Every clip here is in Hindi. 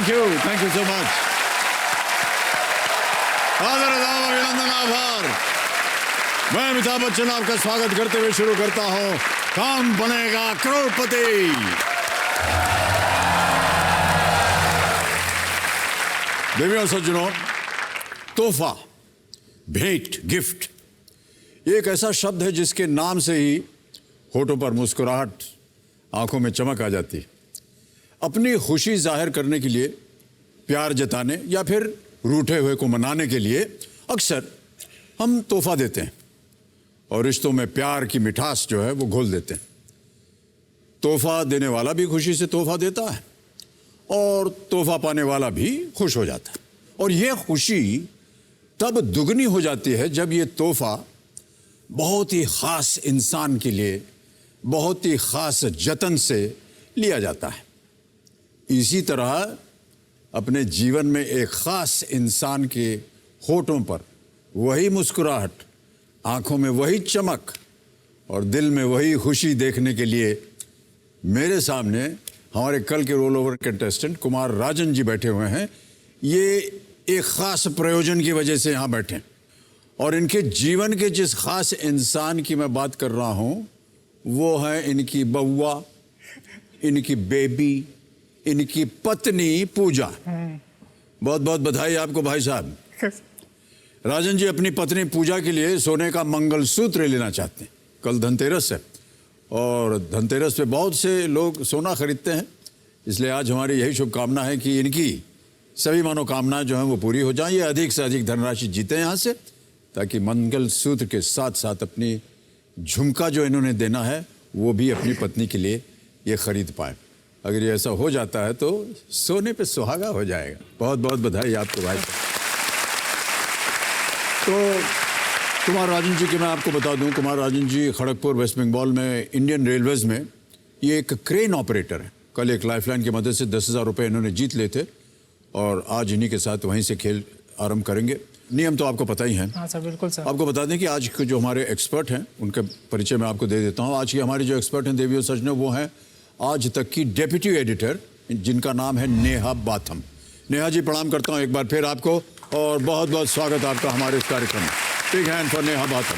Thank you so much. अभिनंदन, आभार। मैं अमिताभ बच्चन आपका स्वागत करते हुए शुरू करता हूं कौन बनेगा करोड़पति। देवियों सज्जनों, तोहफा, भेंट, गिफ्ट, ये एक ऐसा शब्द है जिसके नाम से ही होठों पर मुस्कुराहट, आंखों में चमक आ जाती। अपनी खुशी जाहिर करने के लिए, प्यार जताने या फिर रूठे हुए को मनाने के लिए अक्सर हम तोहफा देते हैं और रिश्तों में प्यार की मिठास जो है वो घोल देते हैं। तोहफा देने वाला भी खुशी से तोहफा देता है और तोहफा पाने वाला भी खुश हो जाता है। और यह खुशी तब दुगनी हो जाती है जब ये तोहफा बहुत ही खास इंसान के लिए बहुत ही खास जतन से लिया जाता है। इसी तरह अपने जीवन में एक खास इंसान के होठों पर वही मुस्कुराहट, आंखों में वही चमक और दिल में वही खुशी देखने के लिए मेरे सामने हमारे कल के roll over contestant Kumar Rajan ji बैठे हुए हैं। ये एक खास प्रयोजन की वजह से यहाँ बैठे हैं और इनके जीवन के जिस खास इंसान की मैं बात कर रहा हूँ वो है इनकी बउआ, इनकी बेबी, इनकी पत्नी पूजा। बहुत बहुत बधाई आपको भाई साहब। राजन जी अपनी पत्नी पूजा के लिए सोने का मंगलसूत्र लेना चाहते हैं। कल धनतेरस है और धनतेरस पे बहुत से लोग सोना खरीदते हैं, इसलिए आज हमारी यही शुभकामना है कि इनकी सभी मनोकामनाएं जो हैं वो पूरी हो जाएं। ये अधिक से अधिक धनराशि जीते यहाँ से, ताकि मंगलसूत्र के साथ साथ अपनी झुमका जो इन्होंने देना है वो भी अपनी पत्नी के लिए ये खरीद पाए। अगर ये ऐसा हो जाता है तो सोने पे सुहागा हो जाएगा। बहुत बहुत बधाई आपको भाई साहब। तो कुमार राजन जी के मैं आपको बता दूं, कुमार राजन जी खड़गपुर वेस्ट बंगाल में इंडियन रेलवेज में ये एक क्रेन ऑपरेटर है। कल एक लाइफलाइन की मदद से 10,000 रुपये इन्होंने जीत लिए थे और आज इन्हीं के साथ वहीं से खेल आरंभ करेंगे। नियम तो आपको पता ही है। हाँ सर, बिल्कुल सर। आपको बता दें कि आज के जो हमारे एक्सपर्ट हैं उनका परिचय मैं आपको दे देता हूँ। आज के हमारे जो एक्सपर्ट हैं देवियों सज्जनों, वो हैं आज तक की डेप्यूटी एडिटर जिनका नाम है नेहा बाथम। नेहा जी प्रणाम करता हूँ एक बार फिर आपको और बहुत बहुत स्वागत आपका हमारे इस कार्यक्रम में। Big hand for Neha Batham.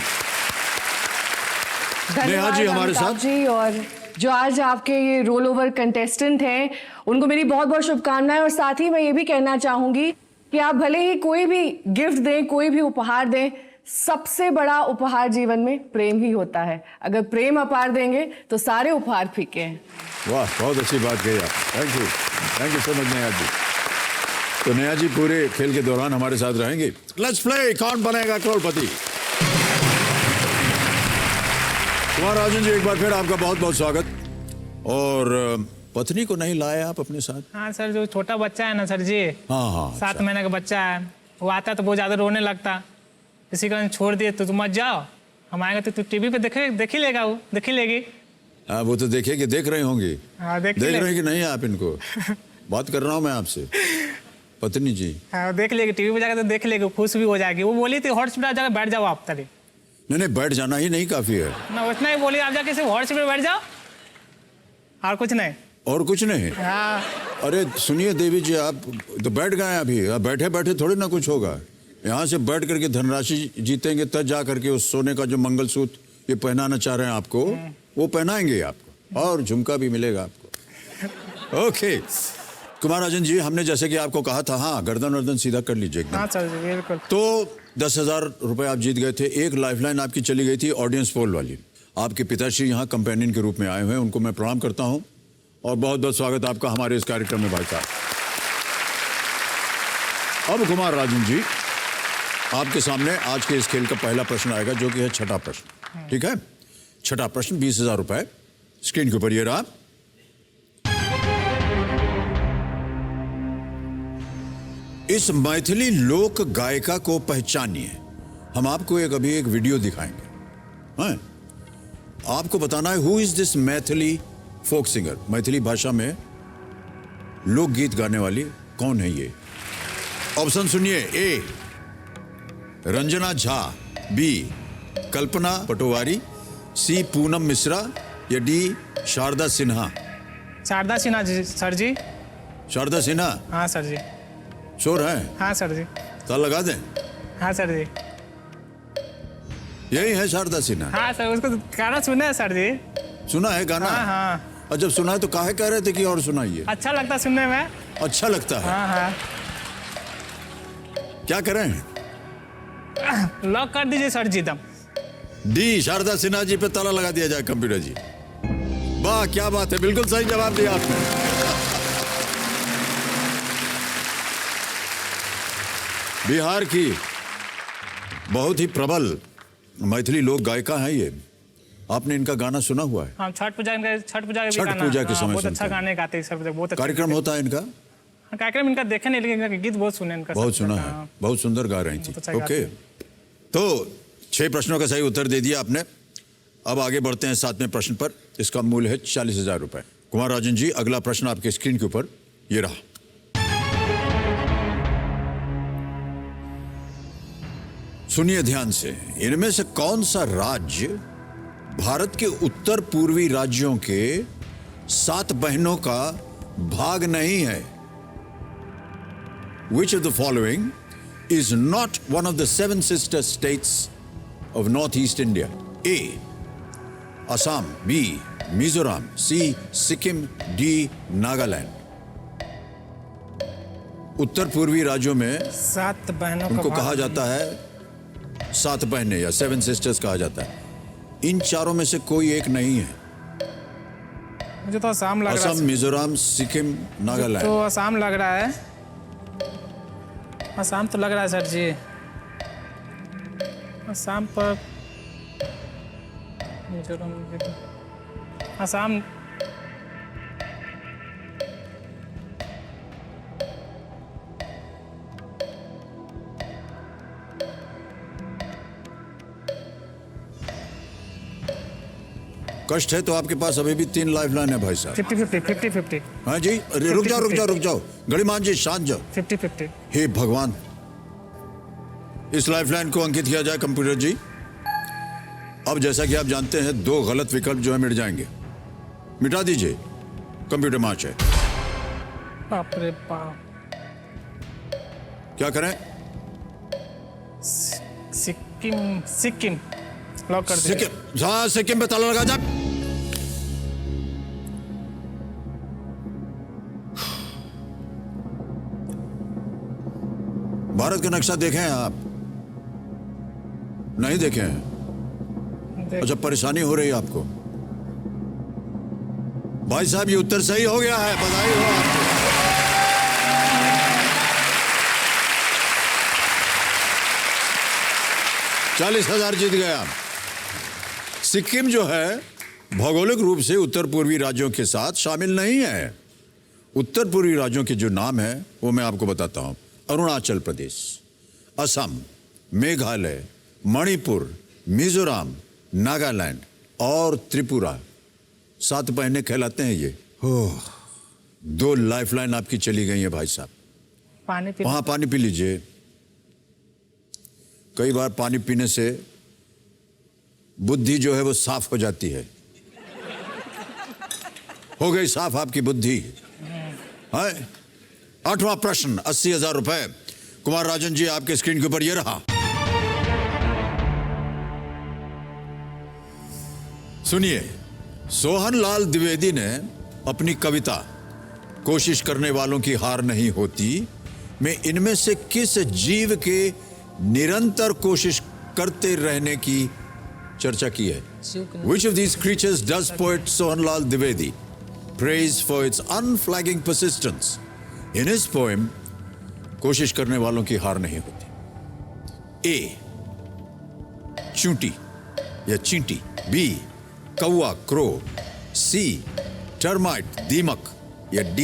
Neha ji हमारे साथ जी, और जो आज आपके ये रोल ओवर कंटेस्टेंट हैं उनको मेरी बहुत बहुत शुभकामनाएं। और साथ ही मैं ये भी कहना चाहूंगी कि आप भले ही कोई भी गिफ्ट दें, कोई भी उपहार दें, सबसे बड़ा उपहार जीवन में प्रेम ही होता है। अगर प्रेम अपार देंगे तो सारे उपहार फीके हैं। वाह, बहुत अच्छी बात कही आप। Thank you so much Neha ji. तो नेहा जी पूरे खेल के दौरान हमारे साथ रहेंगे। लेट्स प्ले कौन बनेगा करोड़पति। कुमार राजन जी एक बार फिर आपका बहुत बहुत स्वागत। और पत्नी को नहीं लाए आप अपने साथ? हाँ सर, जो छोटा बच्चा है ना सर जी, हाँ 7 महीने का बच्चा है, वो आता है तो बहुत ज़्यादा रोने लगता। इसी कारण छोड़ दिए। तो तुम मत जाओ, हम आएंगे तो तू टीवी पे देख ही लेगा, वो देख ही लेगी। हाँ वो तो देखेगी, देख रहे होंगे। हाँ देख रहे हैं कि नहीं आप इनको? बात कर रहा हूँ मैं आपसे पत्नी जी। हाँ देख लेगी, टीवी पे जाकर तो देख लेगी, खुश भी हो जाएगी। वो बोली थी हॉटस्पॉट जाकर बैठ जाओ आप तरी। नहीं बैठ जाना ही नहीं काफी है ना, उतना ही बोली आप जाके सिर्फ हॉटस्पॉट बैठ जाओ और कुछ नहीं। और कुछ नहीं? हाँ। अरे सुनिए देवी जी, आप तो बैठ गए अभी, आप बैठे बैठे थोड़ी ना कुछ होगा। यहाँ से बैठ करके धनराशि जीतेंगे तब जा करके उस सोने का जो मंगलसूत्र ये पहनाना चाह रहे हैं आपको वो पहनाएंगे आपको और झुमका भी मिलेगा आपको। ओके कुमार राजन जी, हमने जैसे कि आपको कहा था, हाँ गर्दन वर्दन सीधा कर लीजिए एकदम। हाँ सर जी, बिल्कुल। तो 10,000 रुपये आप जीत गए थे। एक लाइफलाइन आपकी चली गई थी ऑडियंस पोल वाली। आपके पिताश्री यहाँ कंपेनियन के रूप में आए हुए हैं, उनको मैं प्रणाम करता हूँ और बहुत बहुत स्वागत आपका हमारे इस कार्यक्रम में भाई साहब। अब कुमार राजन जी आपके सामने आज के इस खेल का पहला प्रश्न आएगा जो कि है छठा प्रश्न। ठीक है, छठा प्रश्न 20,000 रुपए स्क्रीन के ऊपर ये रहा। इस मैथिली लोक गायिका को पहचानिए। हम आपको अभी एक वीडियो दिखाएंगे। हाँ? आपको बताना है who is this Maithili folk singer. Maithili भाषा में लोकगीत गाने वाली कौन है ये? ऑप्शन सुनिए। ए रंजना झा, बी कल्पना पटवारी, सी पूनम मिश्रा या डी शारदा सिन्हा। शारदा सिन्हा जी सर जी। शारदा सिन्हा हाँ सर जी। चोर हैं? हाँ सर जी। ताला लगा दें? हाँ सर जी। यही है शारदा सिन्हा? हाँ सर, उसको गाना सुना है सर जी। सुना है गाना? हाँ हाँ। और जब सुना है तो काहे कह रहे थे कि और सुनाइए? अच्छा लगता सुनने में। अच्छा लगता है। हाँ हाँ। क्या करें? लॉक कर दीजिए सर जी दम। डी शारदा सिन्हा जी पे ताला लगा दिया जाए कंप्यूटर जी। वाह क्या बात है, बिल्कुल सही जवाब दिया आपने। बिहार की बहुत ही प्रबल मैथिली लोक गायिका है ये। आपने इनका गाना सुना हुआ है? हाँ, छठ पूजा के छठ पूजा के समय बहुत अच्छा सुनते हैं। गाने गाते हैं सर, बहुत अच्छा। कार्यक्रम होता है इनका? हाँ, कार्यक्रम इनका देखे नहीं, लेकिन इनका गीत बहुत सुने इनका। बहुत सुना है, हाँ, बहुत सुंदर गा रही थी। बहुत अच्छा गाती ओके, है। तो 6 प्रश्नों का सही उत्तर दे दिया आपने। अब आगे बढ़ते हैं 7वें प्रश्न पर। इसका मूल्य है 40,000 रुपए। कुमार राजन जी, अगला प्रश्न आपके स्क्रीन के ऊपर ये रहा। सुनिए ध्यान से, इनमें से कौन सा राज्य भारत के उत्तर पूर्वी राज्यों के 7 बहनों का भाग नहीं है? Which of the following is not one of the 7 sister states of Northeast India? A. Assam. B. Mizoram. C. Sikkim. D. Nagaland. उत्तर पूर्वी राज्यों में 7 बहनों का उनको भाग कहा जाता है 7 बहनें या 7 सिस्टर्स कहा जाता है। इन चारों में से कोई एक नहीं है। मुझे तो आसाम लग रहा असम, है। मिजोरम, सिक्किम, नागालैंड। तो आसाम लग रहा है। आसाम तो लग रहा है सर जी। आसाम पर मिजोरम, आसाम। कष्ट है तो आपके पास अभी भी 3 लाइफलाइन है भाई साहब। 50-50। हाँ जी, अरे रुक जाओ गणिमान जी, शांत जाओ। 50-50। हे भगवान, इस लाइफलाइन को अंकित किया जाए कंप्यूटर जी। अब जैसा कि आप जानते हैं 2 गलत विकल्प जो है मिट जाएंगे। मिटा दीजिए, कंप्यूटर मार्च है। बाप रे बाप। क्या करें? सिक्किम लॉक कर दीजिए। सिक्किम। हाँ, सिक्किम पे ताला लगा जाए। भारत का नक्शा देखे हैं आप? नहीं देखे हैं? अच्छा, परेशानी हो रही है आपको? भाई साहब, ये उत्तर सही हो गया है, बधाई हो आपको। $40,000 जीत गए आप। सिक्किम जो है भौगोलिक रूप से उत्तर पूर्वी राज्यों के साथ शामिल नहीं है। उत्तर पूर्वी राज्यों के जो नाम है वो मैं आपको बताता हूं। अरुणाचल प्रदेश, असम, मेघालय, मणिपुर, मिजोरम, नागालैंड और त्रिपुरा। 7 बहनें कहलाते हैं ये। 2 लाइफलाइन आपकी चली गई है भाई साहब। पानी पी। वहां पानी पी लीजिए। कई बार पानी पीने से बुद्धि जो है वो साफ हो जाती है। हो गई साफ आपकी बुद्धि है। 8वां प्रश्न, 80,000 रुपए। कुमार राजन जी, आपके स्क्रीन के ऊपर ये रहा। सुनिए, सोहनलाल द्विवेदी ने अपनी कविता कोशिश करने वालों की हार नहीं होती में इनमें से किस जीव के निरंतर कोशिश करते रहने की चर्चा की है? Which of these creatures does poet Sohanlal Dwivedi praise for its unflagging persistence? In his poem, कोशिश करने वालों की हार नहीं होती। A. चूंटी या चींटी। B. कौवा, क्रो। C. टर्माइट, दीमक। या D.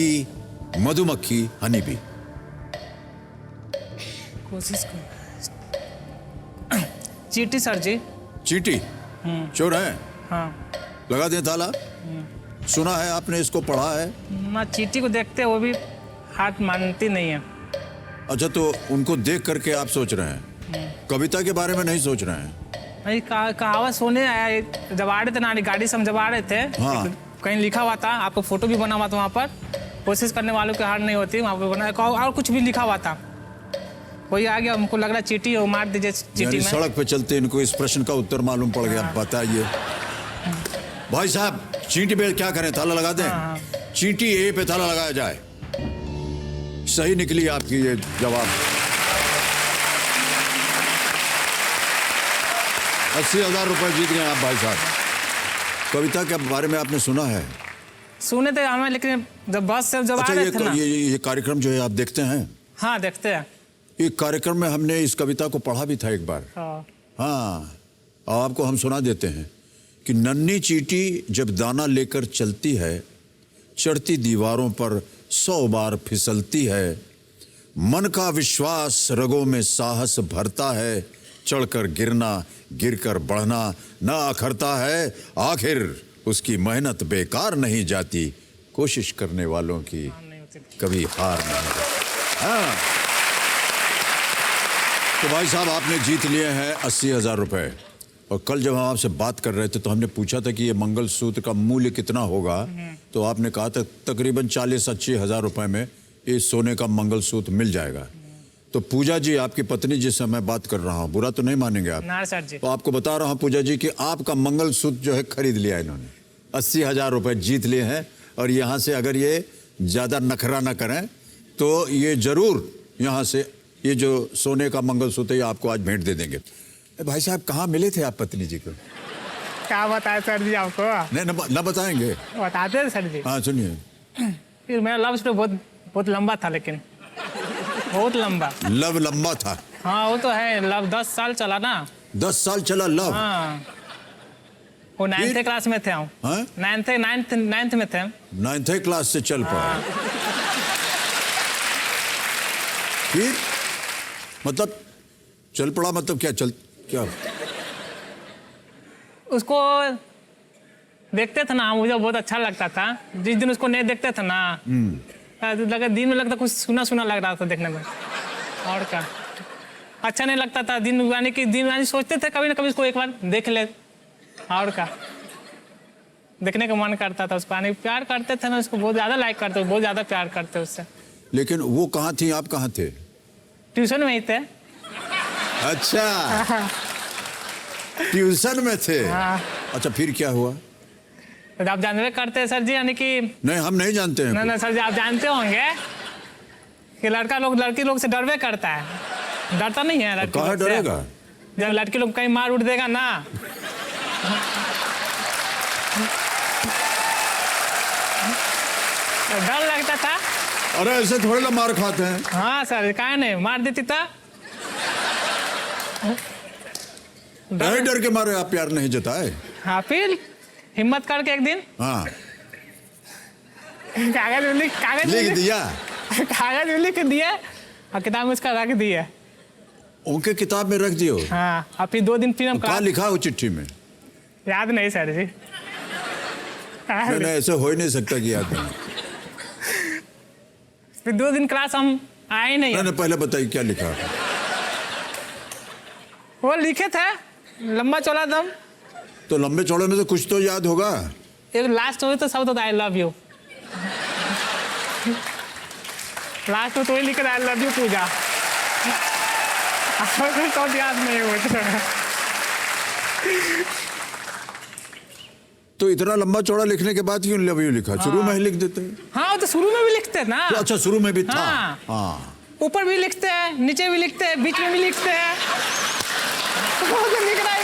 मधुमक्खी, हनी बी। कोशिश कर। चींटी सर जी। चींटी चोर है? हाँ। लगा दें ताला। सुना है आपने, इसको पढ़ा है? ना, चींटी को देखते वो भी हाथ मानती नहीं है। अच्छा, तो उनको देख करके आप सोच रहे हैं, कविता के बारे में नहीं सोच रहे हैं? नहीं, कहावत सुने आया जब आ रहे थे ना गाड़ी से, हम जब आ रहे थे। हाँ। कहीं लिखा हुआ था, आपको फोटो भी बना हुआ था वहाँ पर। कोशिश करने वालों की हार नहीं होती, वहाँ पे बना और कुछ भी लिखा हुआ था। कोई आ गया, हमको लग रहा चींटी हो, मार दीजिए चींटी यानी में। सड़क पे चलते इनको इस प्रश्न का उत्तर मालूम पड़ गया। बताइए भाई साहब, चींटी पे क्या करें, ताला लगा दें? चींटी ए पे ताला लगाया जाए। सही निकली आपकी ये जवाब। 80,000 रुपए जीत गए आप भाई साहब। कविता के बारे में आपने सुना है? सुने थे हमें, लेकिन जब बस से जब अच्छा, आ रहे थे ना। ये कार्यक्रम जो है आप देखते हैं? हाँ देखते हैं। एक कार्यक्रम में हमने इस कविता को पढ़ा भी था एक बार। हाँ, और आपको हम सुना देते हैं कि नन्ही चींटी जब दाना लेकर चलती है, चढ़ती दीवारों पर 100 बार फिसलती है, मन का विश्वास रगों में साहस भरता है, चढ़कर गिरना गिरकर बढ़ना ना अखरता है, आखिर उसकी मेहनत बेकार नहीं जाती, कोशिश करने वालों की कभी हार नहीं होती। हाँ, तो भाई साहब आपने जीत लिए हैं 80,000 रुपए। और कल जब हम आपसे बात कर रहे थे तो हमने पूछा था कि ये मंगलसूत्र का मूल्य कितना होगा, तो आपने कहा था तकरीबन 40-80 हज़ार रुपए में ये सोने का मंगलसूत्र मिल जाएगा। तो पूजा जी, आपकी पत्नी जिससे मैं बात कर रहा हूँ, बुरा तो नहीं मानेंगे आप? ना सर जी। तो आपको बता रहा हूँ पूजा जी कि आपका मंगलसूत्र जो है खरीद लिया इन्होंने, 80,000 रुपए जीत लिए हैं। और यहाँ से अगर ये ज़्यादा नखरा ना करें तो ये जरूर यहाँ से ये जो सोने का मंगलसूत्र है आपको आज भेंट दे देंगे। भाई साहब, कहाँ मिले थे आप पत्नी जी को? क्या बताए सर जी आपको? नहीं, न बताएंगे? बताते हैं सर जी। हाँ सुनिए। फिर मेरा लव स्टोरी बहुत लंबा था, लेकिन बहुत लंबा। लव लंबा था? हाँ वो तो है, लव 10 साल चला ना। 10 साल चला लव? हाँ, वो 9th क्लास में थे हम। हाँ? 9th में थे। 9th क्लास से चल पड़ा। फिर मतलब चल पड़ा, मतलब क्या उसको देखते थे ना, मुझे बहुत अच्छा लगता था। जिस दिन उसको नहीं देखते थे ना, लगा दिन में लगता कुछ सुना सुना लग रहा था देखने में, और क्या अच्छा नहीं लगता था। दिन यानी सोचते थे कभी ना कभी उसको एक बार देख ले, और क्या देखने का मन करता था उसको। यानी प्यार करते थे ना उसको, बहुत ज़्यादा लाइक करते, बहुत ज़्यादा प्यार करते उससे। लेकिन वो कहाँ थी, आप कहाँ थे? ट्यूशन में ही थे। अच्छा, ट्यूशन में थे। अच्छा, फिर क्या हुआ? तो आप जानते करते हैं सर जी, यानी कि नहीं, हम नहीं जानते हैं। नहीं सर जी, आप जानते होंगे कि लड़की लोग से डरवे करता है, डरता नहीं है लड़की। कहाँ डरेगा? जब लड़की लोग कहीं मार उठ देगा ना, तो डर लगता था। अरे ऐसे थोड़े ना मार खाते हैं। हाँ सर, काहे नहीं मार देती था। नहीं, डर के मारे आप प्यार नहीं जताए? हाँ, फिर हिम्मत करके एक दिन हाँ, कागज लिख दिया। कागज लिख दिए और किताब में उसका रख दिए। उनके किताब में रख दियो? हाँ, और फिर 2 दिन फिर हम क्या लिखा हो चिट्ठी में? याद नहीं सर जी। नहीं, ऐसे हो ही नहीं सकता कि याद नहीं। फिर 2 दिन क्लास हम आए नहीं। नहीं, पहले बताइए क्या लिखा? वो लिखे थे लंबा चौड़ा दम। तो लंबे चौड़े में से कुछ तो याद होगा। एक लास्ट में तो सब तो आई लव यू, लास्ट में तो वही लिखे आई लव यू पूजा। तो याद नहीं हुआ। तो इतना लंबा चौड़ा लिखने के बाद क्यों लव यू लिखा? शुरू में ही लिख देते हैं। हाँ, तो शुरू में भी लिखते हैं ना। तो अच्छा, शुरू में भी था। हाँ। हाँ, ऊपर भी लिखते हैं, नीचे भी लिखते हैं, बीच में भी लिखते हैं। तो लिख रहा है,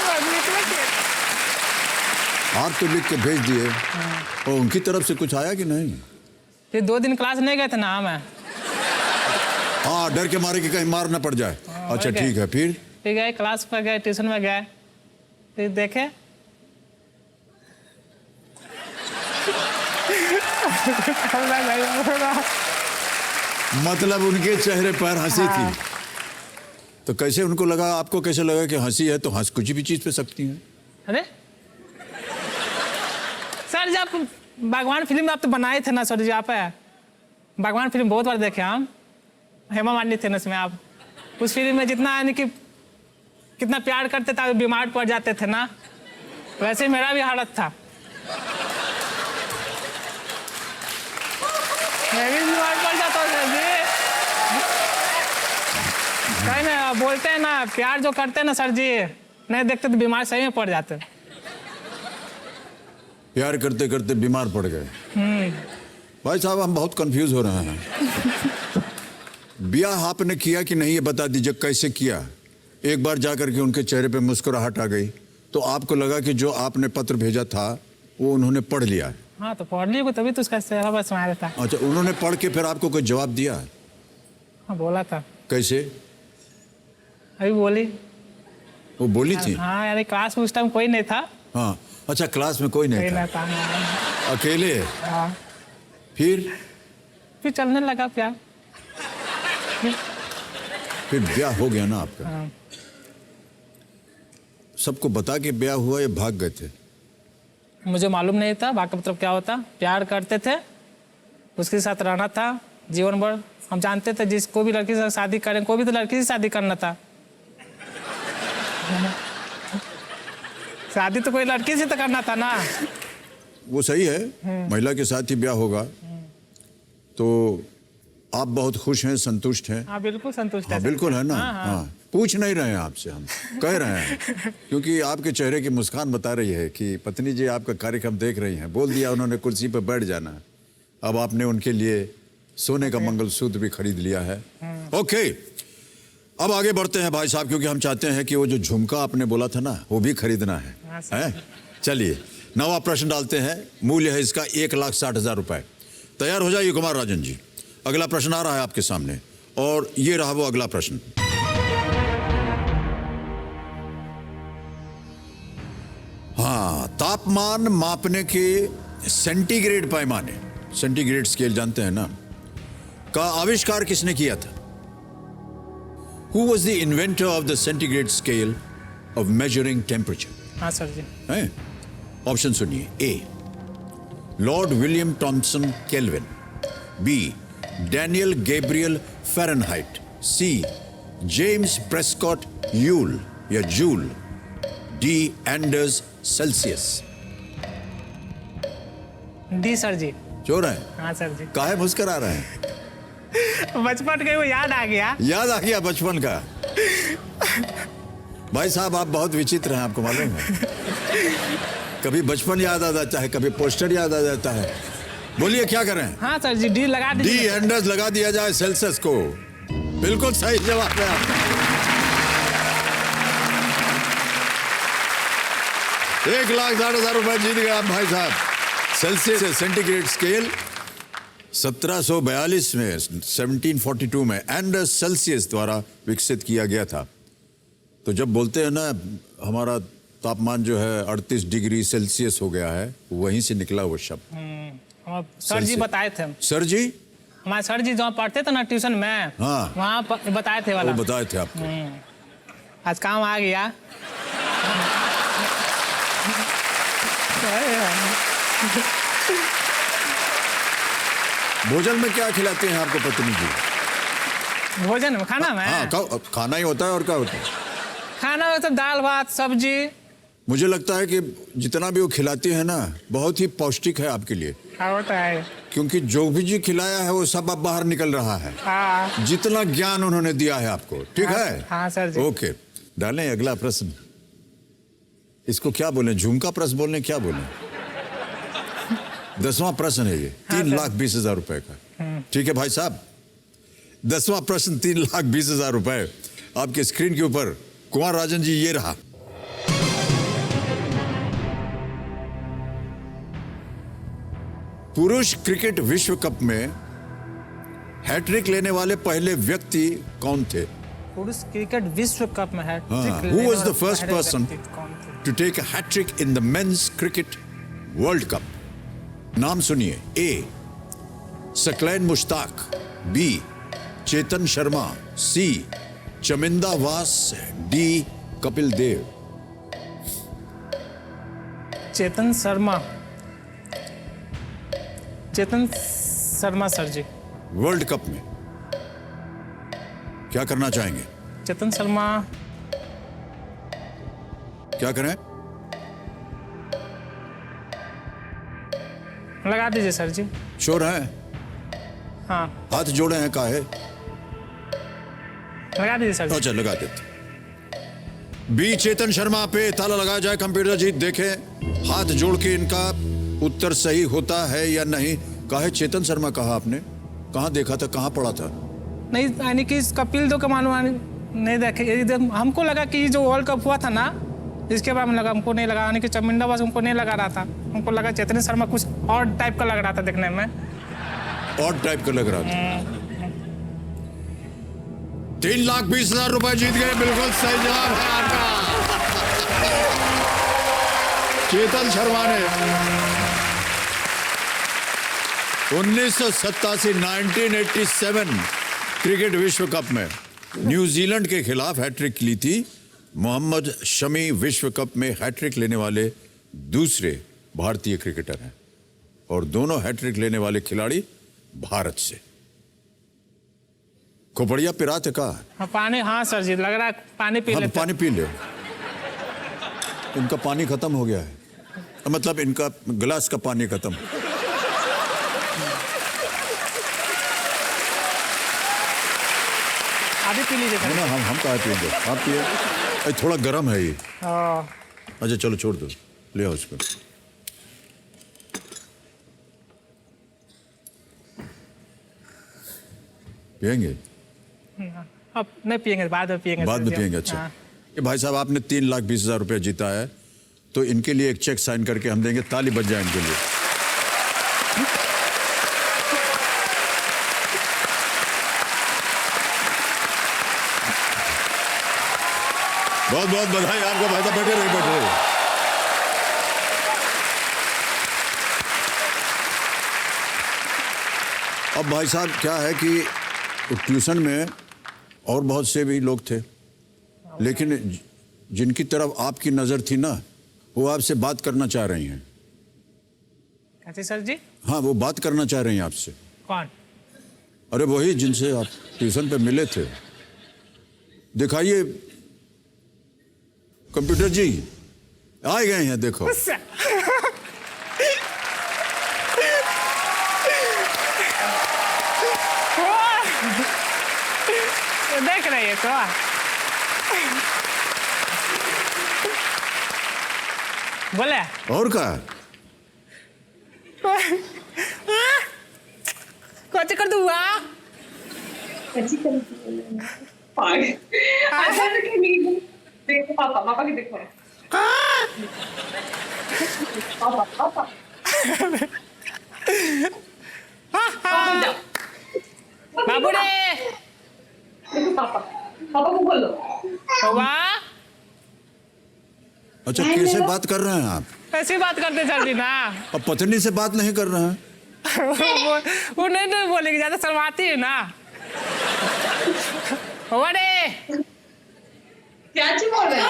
आप तो लिख के भेज दिए। और उनकी तरफ से कुछ आया कि नहीं? फिर 2 दिन क्लास नहीं गए थे ना हमें। हाँ, डर के मारे कि कहीं मार ना पड़ जाए। अच्छा ठीक है, फिर गए क्लास पर गए, ट्यूशन में गए, फिर देखे मतलब उनके चेहरे पर हंसी थी। तो कैसे उनको लगा, आपको कैसे लगा कि हंसी है तो हंस कुछ भी चीज पे सकती है? अरे सर जी, आप बागवान फिल्म आप तो बनाए थे ना सर जी। आप बागवान फिल्म बहुत बार देखे हम, हेमा मालिनी थे ना उसमें। आप उस फिल्म में जितना यानी कि कितना प्यार करते थे, बीमार पड़ जाते थे ना, वैसे मेरा भी हालत था। मैं भी बीमार पड़ जाता हूँ सर जी। कहीं ना बोलते हैं ना, प्यार जो करते हैं ना सर जी, नहीं देखते तो बीमार सही में पड़ जाते हैं। प्यार करते करते बीमार पड़ गए। भाई साहब हम बहुत कंफ्यूज हो रहे हैं। ब्याह आपने किया कि नहीं ये बता दीजिए, कैसे किया? एक बार जाकर के उनके चेहरे पे मुस्कुराहट आ गई तो आपको लगा कि जो आपने पत्र भेजा था वो उन्होंने पढ़ लिया है। हाँ तो पढ़ लिया तभी तो उसका चेहरा बस मारा था। अच्छा, उन्होंने पढ़ के फिर आपको कोई जवाब दिया? हाँ बोला था। कैसे? अभी बोली। वो बोली थी? हाँ यानी क्लास में उस टाइम कोई नहीं था। हाँ अच्छा, क्लास में कोई नहीं था, हाँ। अकेले? हाँ। फिर चलने लगा प्यार। फिर ब्याह हो गया ना आपका? हाँ। सबको बता के ब्याह हुआ या भाग गए थे? मुझे मालूम नहीं था भाग का मतलब क्या होता। प्यार करते थे, उसके साथ रहना था जीवन भर। हम जानते थे जिसको भी लड़की से शादी करें, कोई भी तो लड़की से शादी करना था। शादी तो कोई लड़की से तो करना था ना। वो सही है, महिला के साथ ही ब्याह होगा। तो आप बहुत खुश हैं, संतुष्ट हैं? हाँ बिल्कुल संतुष्ट हाँ है। बिल्कुल है ना। हाँ, हाँ। हाँ पूछ नहीं रहे हैं आपसे, हम कह रहे हैं क्योंकि आपके चेहरे की मुस्कान बता रही है कि पत्नी जी आपका कार्यक्रम देख रही हैं। बोल दिया उन्होंने कुर्सी पर बैठ जाना, अब आपने उनके लिए सोने का मंगलसूत्र भी खरीद लिया है। ओके, अब आगे बढ़ते हैं भाई साहब, क्योंकि हम चाहते हैं कि वो जो झुमका आपने बोला था ना वो भी खरीदना है, हैं? चलिए नवा प्रश्न डालते हैं। मूल्य है इसका 1,60,000 रुपए। तैयार हो जाइए कुमार राजन जी। अगला प्रश्न आ रहा है आपके सामने और ये रहा वो अगला प्रश्न। हाँ, तापमान मापने के सेंटीग्रेड पैमाने, सेंटीग्रेड स्केल जानते हैं ना, का आविष्कार किसने किया था? Who was the inventor of the centigrade scale of measuring temperature? हाँ सर जी। हैं? ऑप्शन सुनिए। A, Lord William Thomson Kelvin. B, Daniel Gabriel Fahrenheit. C, James Prescott Joule या Joule. D, Anders Celsius. D sir जी। चोर है? हाँ सर जी। काहे मुस्कुरा रहे हैं? बचपन के वो याद आ गया। याद आ गया बचपन का? भाई साहब आप बहुत विचित्र हैं, आपको मालूम है। कभी बचपन याद आ जाता है, कभी पोस्टर याद आ जाता है। बोलिए क्या करें? हाँ सर जी, डी लगा डी, दीजिए। एंडर्स लगा दिया जाए सेल्सियस को। बिल्कुल सही जवाब है आपका। 1,60,000 रुपए जीत गए आप भाई साहब। सेल्सियस सेंटीग्रेड स्केल 1742 में 1742 में एंडर्स सेल्सियस द्वारा विकसित किया गया था। तो जब बोलते हैं ना हमारा तापमान जो है 38 डिग्री सेल्सियस हो गया है, वहीं से निकला वो शब्द। सर जी बताए थे। सर जी? हमारे सर जी जहाँ पढ़ते थे ना ट्यूशन में, हाँ। वहाँ बताए थे वाला। वो बताए थे आपको। आज काम आ गया। भोजन में क्या खिलाते हैं आपको पत्नी जी? भोजन में, खाना में? हाँ, खाना ही होता है और क्या होता है? खाना में तो दाल भात सब्जी। मुझे लगता है कि जितना भी वो खिलाती है ना बहुत ही पौष्टिक है आपके लिए। हाँ होता है। क्योंकि जो भी जी खिलाया है वो सब अब बाहर निकल रहा है। हाँ। जितना ज्ञान उन्होंने दिया है आपको, ठीक हाँ, है? हाँ सर जी। ओके, डालें अगला प्रश्न। इसको क्या बोले, झुमका प्रश्न बोलें, क्या बोलें? 10वां प्रश्न है ये। हाँ, 3,20,000 रुपए का। ठीक है भाई साहब, 10वां प्रश्न 3,20,000 रुपए आपके स्क्रीन के ऊपर। कुमार राजन जी ये रहा। पुरुष क्रिकेट विश्व कप में हैट्रिक लेने वाले पहले व्यक्ति कौन थे? पुरुष क्रिकेट विश्व कप में है। Who was the first person to take a hat trick in the men's cricket world cup? नाम सुनिए। ए, सकलैन मुश्ताक। बी, चेतन शर्मा। सी, चमिंदा वास। डी, कपिल देव। चेतन शर्मा। चेतन शर्मा सर जी। वर्ल्ड कप में क्या करना चाहेंगे? चेतन शर्मा। क्या करें? लगा दीजिए सर जी। श्योर है? हाँ हाथ जोड़े हैं काहे? लगा दीजिए सर जी। अच्छा लगा देते। बी चेतन शर्मा पे ताला लगाया जाए। कंप्यूटर जी देखें हाथ जोड़ के इनका उत्तर सही होता है या नहीं। काहे चेतन शर्मा कहा आपने? कहाँ देखा था, कहाँ पढ़ा था? नहीं यानी कि कपिल देव का मालूम नहीं देखे, हमको लगा कि जो वर्ल्ड कप हुआ था ना, इसके बाद में लगा, हमको नहीं लगा, यानी कि चमिंडा बस हमको नहीं लगा रहा था, हमको लगा चेतन शर्मा कुछ और टाइप का लग रहा था देखने में। और टाइप का लग रहा था। 3,20,000 रुपए जीत गए। बिल्कुल सही जवाब है आपका। चेतन शर्मा ने 1987 क्रिकेट विश्व कप में न्यूजीलैंड के खिलाफ हैट्रिक ली थी। मोहम्मद शमी विश्व कप में हैट्रिक लेने वाले दूसरे भारतीय क्रिकेटर हैं और दोनों हैट्रिक लेने वाले खिलाड़ी भारत से। खोपड़िया पिरात है का? हाँ पानी, हाँ सर जी लग रहा है पानी पी हम लेते। पानी पी ले। इनका पानी खत्म हो गया है, मतलब इनका गिलास का पानी खत्म। अभी पी लीजिए सर। ना हम कहाँ पिएंगे, आप पिए। अरे थोड़ा गर्म है ये। हाँ। अच्छा चलो छोड़ दो, ले आओ उसको। पिएंगे? अब नहीं पिएंगे, बाद में पिएंगे। बाद सर में जी। पिएंगे। अच्छा हाँ। ये भाई साहब आपने 3,20,000 रुपया जीता है, तो इनके लिए एक चेक साइन करके हम देंगे। ताली बज जाए इनके लिए। बहुत बहुत बधाई आपको भाई साहब। बैठे रहिए, बैठे रहिए। अब भाई साहब क्या है कि ट्यूशन में और बहुत से भी लोग थे, लेकिन जिनकी तरफ आपकी नजर थी ना, वो आपसे बात करना चाह रही हैं। कैसे सर जी? हाँ वो बात करना चाह रही हैं आपसे। कौन? अरे वही जिनसे आप ट्यूशन पे मिले थे। दिखाइए कंप्यूटर जी, आ गए हैं देखो। देख रही है तो। बोले और का कुछ कर दूंगा। देखो पापा, पापा की देखो। पापा पापा बाबू रे देखो पापा, पापा को बोलो। वाह, अच्छा कैसे बात कर रहे हैं आप? ऐसी बात करते जल्दी ना। अब पत्नी से बात नहीं कर रहे हैं? वो नहीं बोलेगी, ज्यादा शर्माती है ना। अरे क्या चीज बोल रहे हैं?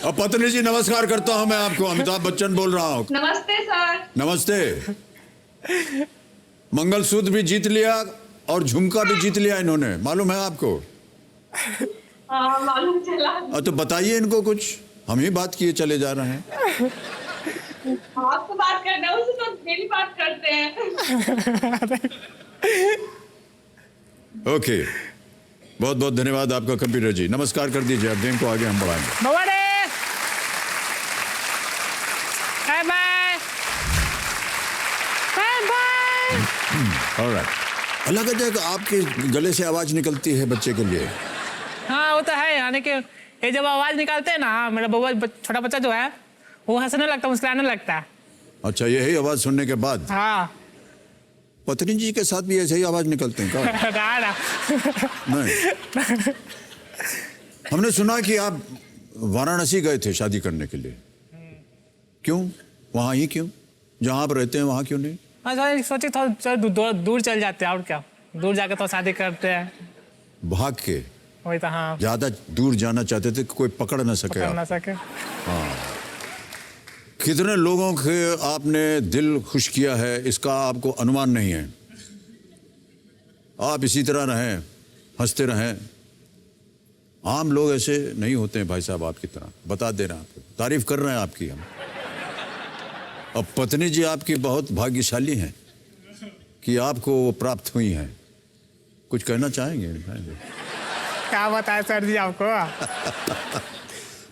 अब पत्नी जी नमस्कार करता हूं मैं आपको। अमिताभ बच्चन बोल रहा हूं। नमस्ते सर। नमस्ते। मंगलसूत्र भी जीत लिया और झुमका भी जीत लिया इन्होंने, मालूम है आपको? हाँ मालूम चला। तो बताइए इनको कुछ, हम ही बात किए चले जा रहे हैं। आपको बात करना है, उसे तो मेरी बात करते हैं। ओके, बहुत बहुत धन्यवाद आपका कंप्यूटर जी। नमस्कार कर दीजिए, अब गेम को आगे हम बढ़ाएंगे। बाबा रे bye bye bye bye. All right. अलग है कि आपके गले से आवाज निकलती है बच्चे के लिए। हाँ वो तो है, यानी कि ये जब आवाज निकालते हैं ना, मेरा बउआ छोटा बच्चा जो है वो हंसने लगता है, मुस्कुराने लगता है। अच्छा, यही आवाज सुनने के बाद हाँ। पत्नी जी के साथ भी ऐसे ही आवाज निकलते हैं क्या? ना। नहीं। हमने सुना कि आप वाराणसी गए थे शादी करने के लिए। क्यों? वहां ही क्यों? जहां आप रहते हैं वहां क्यों नहीं? हाँ सोचे थोड़ा दूर चल जाते हैं, और क्या, दूर जाके तो शादी करते हैं। भाग के वही तो। हाँ ज्यादा दूर जाना चाहते थे, कोई पकड़ ना सके कर आप। ना सके। कितने लोगों के आपने दिल खुश किया है इसका आपको अनुमान नहीं है। आप इसी तरह रहें, हंसते रहें। आम लोग ऐसे नहीं होते हैं भाई साहब आपकी तरह। बता दे रहे हैं आपको, तारीफ कर रहे हैं आपकी हम। अब पत्नी जी आपकी बहुत भाग्यशाली हैं कि आपको वो प्राप्त हुई हैं। कुछ कहना चाहेंगे? क्या बताए सर जी आपको?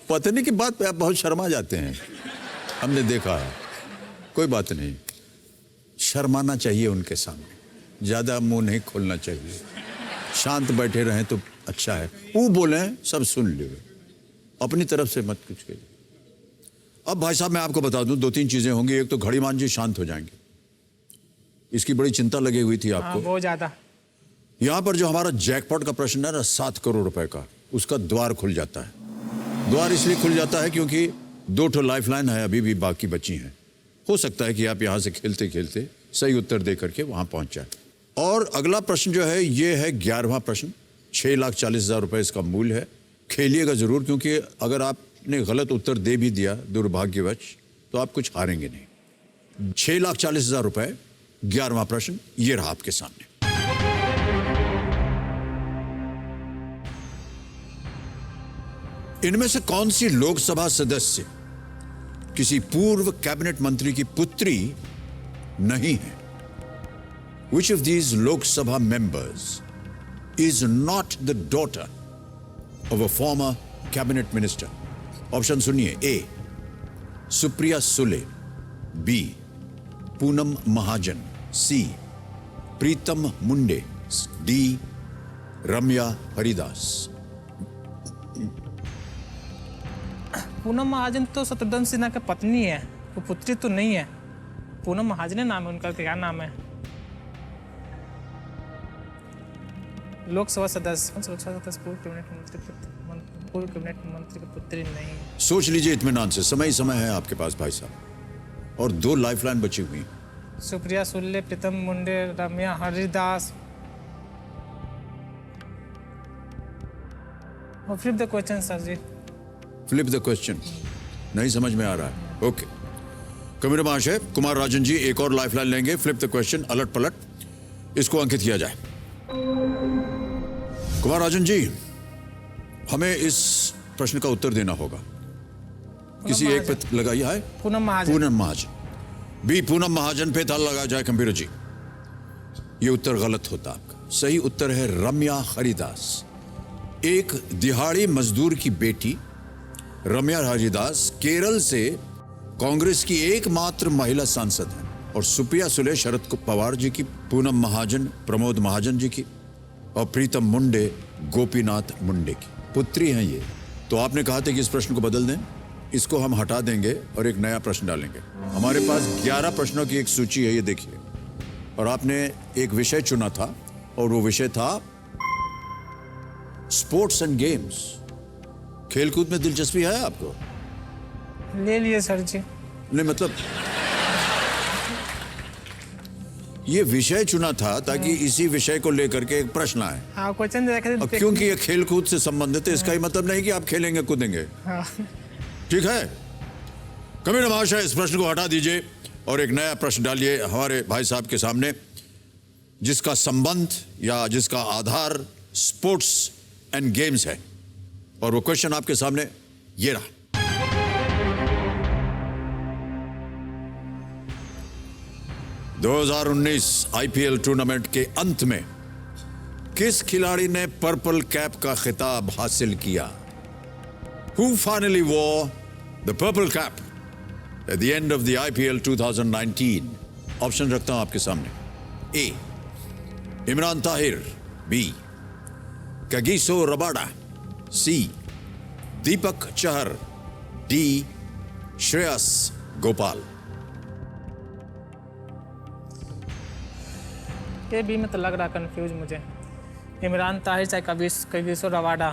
पत्नी की बात पे आप बहुत शर्मा जाते हैं, हमने देखा है। कोई बात नहीं, शर्माना चाहिए उनके सामने, ज़्यादा मुंह नहीं खोलना चाहिए, शांत बैठे रहें तो अच्छा है। वो बोलें सब सुन लो, अपनी तरफ से मत कुछ कहिए। अब भाई साहब मैं आपको बता दूं, 2-3 चीज़ें होंगी। एक तो घड़ीमान जी शांत हो जाएंगे, इसकी बड़ी चिंता लगी हुई थी हाँ, आपको। बहुत ज़्यादा। यहाँ पर जो हमारा जैकपॉट का प्रश्न है ना, 7 करोड़ रुपए का, उसका द्वार खुल जाता है। द्वार इसलिए खुल जाता है क्योंकि 2 लाइफलाइन है अभी भी बाकी बची हैं। हो सकता है कि आप यहाँ से खेलते खेलते सही उत्तर दे करके वहाँ पहुँच जाए। और अगला प्रश्न जो है ये है 11वां प्रश्न। 6,40,000 रुपये इसका मूल्य है। खेलिएगा ज़रूर, क्योंकि अगर आपने गलत उत्तर दे भी दिया दुर्भाग्यवश तो आप कुछ हारेंगे नहीं। 6,40,000 रुपये, 11वां प्रश्न ये रहा आपके सामने। इनमें से कौन सी लोकसभा सदस्य किसी पूर्व कैबिनेट मंत्री की पुत्री नहीं है? Which of these Lok Sabha members is not the daughter of a former cabinet minister? Option सुनिए। ए सुप्रिया सुले, बी पूनम महाजन, सी प्रीतम मुंडे, डी रम्या हरिदास। पूनम महाजन तो शत्रुघ्न सिन्हा की पत्नी है, वो पुत्री तो नहीं है। पूनम महाजन नाम है उनका, क्या नाम है? लोकसभा सदस्य पूर्व कैबिनेट मंत्री की पुत्री नहीं है। सोच लीजिए इत्मीनान से, समय ही समय है आपके पास भाई साहब, और 2 लाइफलाइन बची हुई हैं। सुप्रिया सुले, प्रीतम मुंडे, रम्या हरिदास। और flip the question sir ji. Flip the question नहीं समझ में आ रहा है? ओके, कमिश्नर महाशय कुमार राजन जी एक और लाइफलाइन लेंगे। फ्लिप द क्वेश्चन, अलट पलट, इसको अंकित किया जाए। कुमार राजन जी, हमें इस प्रश्न का उत्तर देना होगा। किसी एक पे लगाइए। है पूनम महाजन। पूनम महाजन, बी पूनम महाजन पे ताला लगा जाए कंप्यूटर जी। ये उत्तर गलत होता आपका। सही उत्तर है रम्या हरिदास। एक दिहाड़ी मजदूर की बेटी रम्या हरिदास केरल से कांग्रेस की एकमात्र महिला सांसद है, और सुप्रिया सुले शरद पवार जी की, पूनम महाजन प्रमोद महाजन जी की, और प्रीतम मुंडे गोपीनाथ मुंडे की पुत्री हैं ये। तो आपने कहा था कि इस प्रश्न को बदल दें, इसको हम हटा देंगे और एक नया प्रश्न डालेंगे। हमारे पास 11 प्रश्नों की एक सूची है, ये देखिए, और आपने एक विषय चुना था और वो विषय था स्पोर्ट्स एंड गेम्स। खेलकूद में दिलचस्पी है आपको? ले लिए सर जी। नहीं मतलब ये विषय चुना था ताकि इसी विषय को लेकर के एक प्रश्न आए। हाँ, क्वेश्चन और क्योंकि ये खेलकूद से संबंधित है, इसका ही मतलब नहीं कि आप खेलेंगे कूदेंगे। हाँ। ठीक है, कमिश्नर महाशय इस प्रश्न को हटा दीजिए और एक नया प्रश्न डालिए हमारे भाई साहब के सामने, जिसका संबंध या जिसका आधार स्पोर्ट्स एंड गेम्स है। और वो क्वेश्चन आपके सामने ये रहा। (2019) आईपीएल टूर्नामेंट के अंत में किस खिलाड़ी ने पर्पल कैप का खिताब हासिल किया? Who finally wore the purple cap at the end of the IPL 2019? Option रखता हूं आपके सामने। A Imran Tahir, B Kagiso Rabada, C Deepak Chahar, D Shreyas Gopal. ये भी में तो लग रहा कंफ्यूज मुझे। इमरान ताहिर चाहे Kagiso Rabada.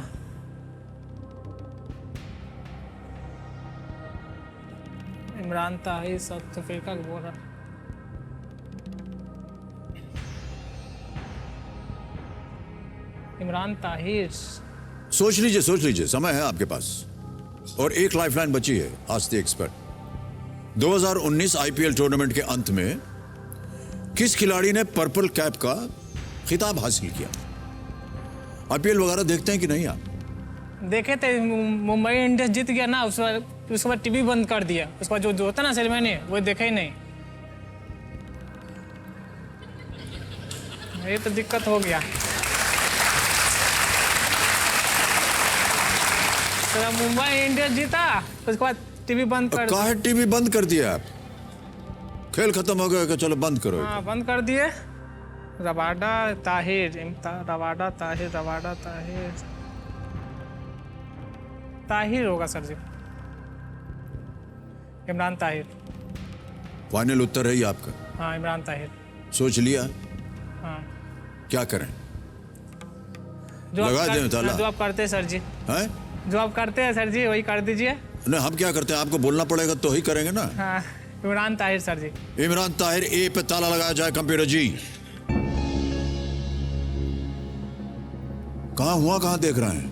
Imran Tahir south Africa का बोल रहा। इमरान ताहिर। सोच लीजिए, समय है आपके पास और एक लाइफलाइन बची है। आस्ते एक्सपर्ट, 2019 आईपीएल टूर्नामेंट के अंत में किस खिलाड़ी ने पर्पल कैप का खिताब हासिल किया? आईपीएल वगैरह देखते हैं कि नहीं आप? देखे थे, मुंबई इंडियंस जीत गया ना, उस फिर उसके बाद टीवी बंद कर दिया। उसके बाद जो होता ना सेरेमनी वो देखा ही नहीं। ये तो दिक्कत हो गया। तो मुंबई इंडियंस जीता, उसके बाद टीवी बंद कर काहे टीवी बंद कर दिया आप? खेल खत्म हो गया कि चलो बंद करो। हाँ बंद कर दिए। रवाडा ताहिर, रवाडा ताहिर, रवाडा ताहिर, ताहिर होगा सर जी, इमरान ताहिर। फाइनल उत्तर है ये आपका? हाँ इमरान ताहिर। सोच लिया? हाँ क्या करें? जो लगा दें ताला? जो आप करते हैं सर जी, हैं? जो आप करते हैं सर जी वही कर दीजिए। नहीं, हम क्या करते हैं? आपको बोलना पड़ेगा तो ही करेंगे ना। हाँ इमरान ताहिर सर जी। इमरान ताहिर ए पे ताला लगाया जाए कंप्यूटर जी। कहाँ हुआ, कहाँ देख रहे हैं?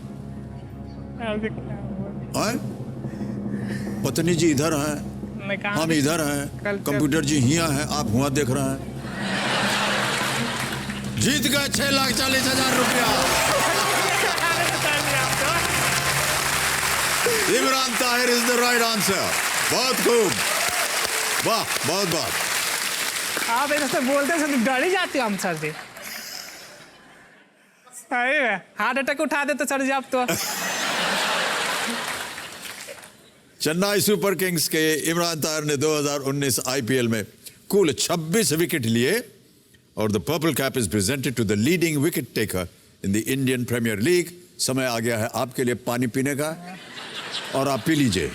हैं? पत्नी जी इधर हैं, मैं कहाँ हम इधर हैं, कल- कंप्यूटर जी यहाँ हैं, आप हुआ देख रहे हैं। जीत गए 6,40,000 रुपया। Imran Tahir is the right answer. बहुत खूब, वाह, बहुत बहुत। आप ऐसे बोलते सर डर ही जाते हो हम सर जी। अरे हार्ट अटैक उठा देते सर जी आप तो। चेन्नई सुपर किंग्स के इमरान ताहिर ने 2019 आईपीएल में कुल 26 विकेट लिए और the purple cap is presented to the leading wicket taker in the Indian premier league. समय आ गया है आपके लिए पानी पीने का और आप पी लीजिए।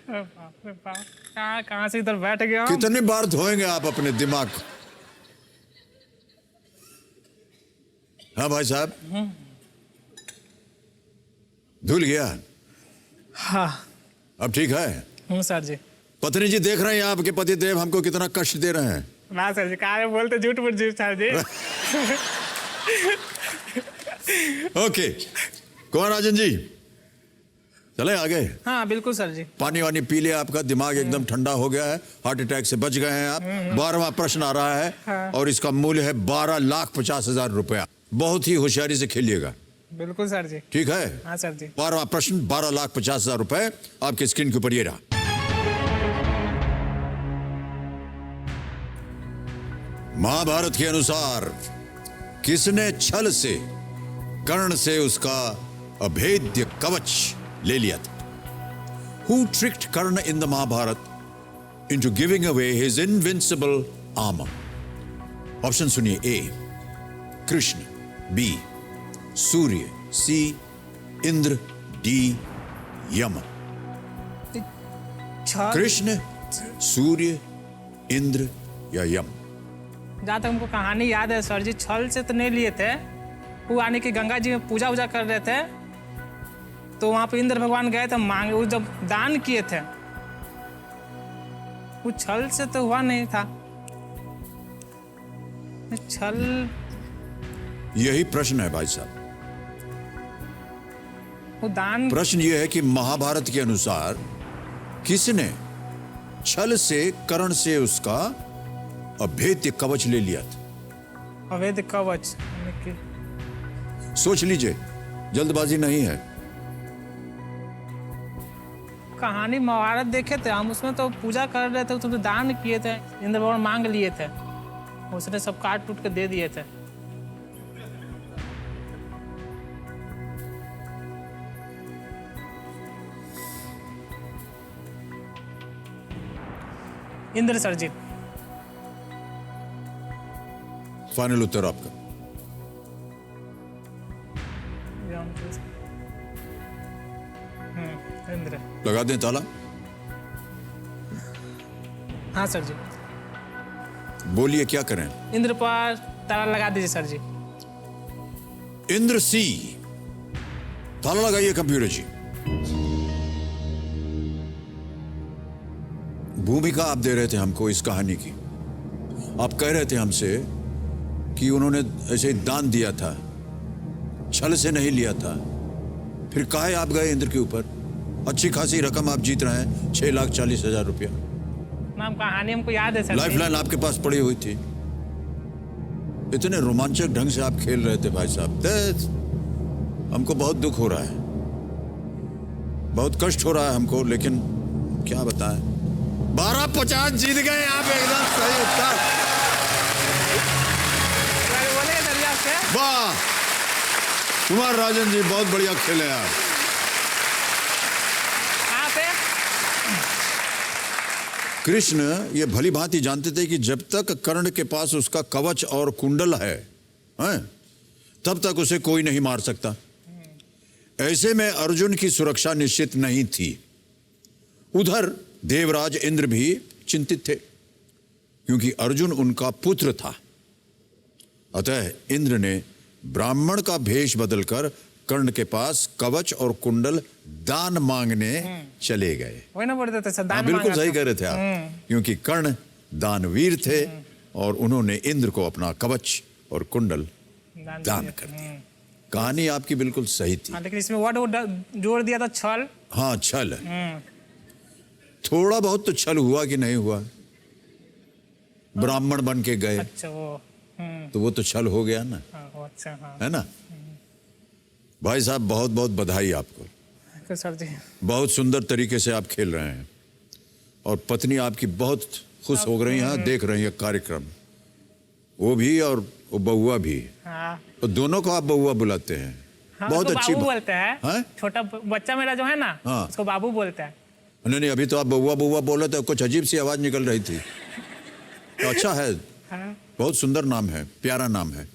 कहाँ से इधर बैठ गया हूँ? कितनी बार धोएंगे आप अपने दिमाग को? हाँ भाई साहब, धुल गया? हाँ अब ठीक है? हूँ सर जी। पत्नी जी देख रहे हैं आपके पति देव हमको कितना कष्ट दे रहे हैं। ना सर जी, कहा बोलते झूठ मूठ झूठ सर जी। ओके, कुमार राजन जी चले आगे। हाँ बिल्कुल सर जी। पानी वानी पी लिया, आपका दिमाग एकदम ठंडा हो गया है, हार्ट अटैक से बच गए हैं आप। 12वां प्रश्न आ रहा है हाँ। और इसका मूल्य है 12,50,000 रुपया। बहुत ही होशियारी से खेलिएगा, बिल्कुल सर जी। ठीक है? हाँ सर जी। 12वां प्रश्न 12,50,000 रुपए आपके स्क्रीन के ऊपर ये रहा। महाभारत के अनुसार किसने छल से कर्ण से उसका अभेद्य कवच ले लिया था? Who tricked Karna in the Mahabharata into giving away his invincible armor? Option सुनिए। ए कृष्ण, बी सूर्य, सी इंद्र, डी यम। कृष्ण, सूर्य, इंद्र या यम? जहाँ तक हमको कहानी याद है सर जी, छल से तो नहीं लिए थे। वो आने की गंगा जी में पूजा वूजा कर रहे थे, तो वहाँ पे इंद्र भगवान गए थे मांगे, वो जब दान किए थे, वो छल से तो हुआ नहीं था। छल, यही प्रश्न है भाई साहब। वो दान, प्रश्न यह है कि महाभारत के अनुसार किसने छल से कर्ण से उसका अभेद्य कवच ले लिया था? अवैध कवच। सोच लीजिए, जल्दबाजी नहीं है। कहानी महाभारत देखे थे हम, उसमें तो पूजा कर रहे थे, तो दान किए थे, इंद्र भगवान मांग लिए थे, उसने सब काट टूट के दे दिए थे। इंद्र सर जी। फाइनल उत्तर आपका? इंद्र। लगा दें ताला? हाँ सर जी। बोलिए क्या करें? इंद्र पर ताला लगा दीजिए सर जी। इंद्र सी, ताला लगाइए कंप्यूटर जी। भूमिका आप दे रहे थे हमको इस कहानी की। आप कह रहे थे हमसे कि उन्होंने ऐसे ही दान दिया था, छल से नहीं लिया था। फिर काहे आप गए इंद्र के ऊपर? अच्छी खासी रकम आप जीत रहे हैं, 6,40,000 रुपया। मैम कहानी हमको याद है सर। लाइफलाइन आपके पास पड़ी हुई थी। इतने रोमांचक ढंग से आप खेल रहे थे भाई साहब, हमको बहुत दुख हो रहा है। बहुत कष्ट हो रहा है हमको, लेकिन क्या बताएं। 1250 जीत गए आप, एकदम सही उत्तर। बोले सर जी आपसे। वाह कुमार राजन जी, बहुत बढ़िया खेले आप। आप है? कृष्ण ये भली भांति जानते थे कि जब तक कर्ण के पास उसका कवच और कुंडल है, हैं? तब तक उसे कोई नहीं मार सकता। ऐसे में अर्जुन की सुरक्षा निश्चित नहीं थी। उधर देवराज इंद्र भी चिंतित थे, क्योंकि अर्जुन उनका पुत्र था। अतः इंद्र ने ब्राह्मण का भेष बदलकर कर्ण के पास कवच और कुंडल दान मांगने चले गए। वही ना बोलते थे सर, दान बिल्कुल मांगा सही था। कह रहे थे आप, क्योंकि कर्ण दानवीर थे और उन्होंने इंद्र को अपना कवच और कुंडल दान कर दिया। कहानी आपकी बिल्कुल सही थी। हाँ, लेकिन इसमें वर्ड जोड़ दिया था छल। हाँ छल, थोड़ा बहुत तो छल हुआ कि नहीं हुआ। ब्राह्मण बन के गए अच्छा वो तो वो तो छल हो गया ना, हाँ, वो अच्छा हाँ। है ना। भाई साहब बहुत बहुत बधाई आपको, तो सर जी बहुत सुंदर तरीके से आप खेल रहे हैं और पत्नी आपकी बहुत खुश हो रही हैं, देख रही है कार्यक्रम, वो भी और वो बउआ भी। हाँ। तो दोनों को आप बउआ बुलाते हैं, हाँ, बहुत उसको अच्छी बाबू बात। बोलते हैं। हैं? छोटा बच्चा मेरा जो है ना, हाँ। उसको बाबू बोलते हैं। नहीं नहीं, अभी तो आप बउआ बउआ बोले तो कुछ अजीब सी आवाज निकल रही थी। तो अच्छा है, हाँ। बहुत सुंदर नाम है, प्यारा नाम है।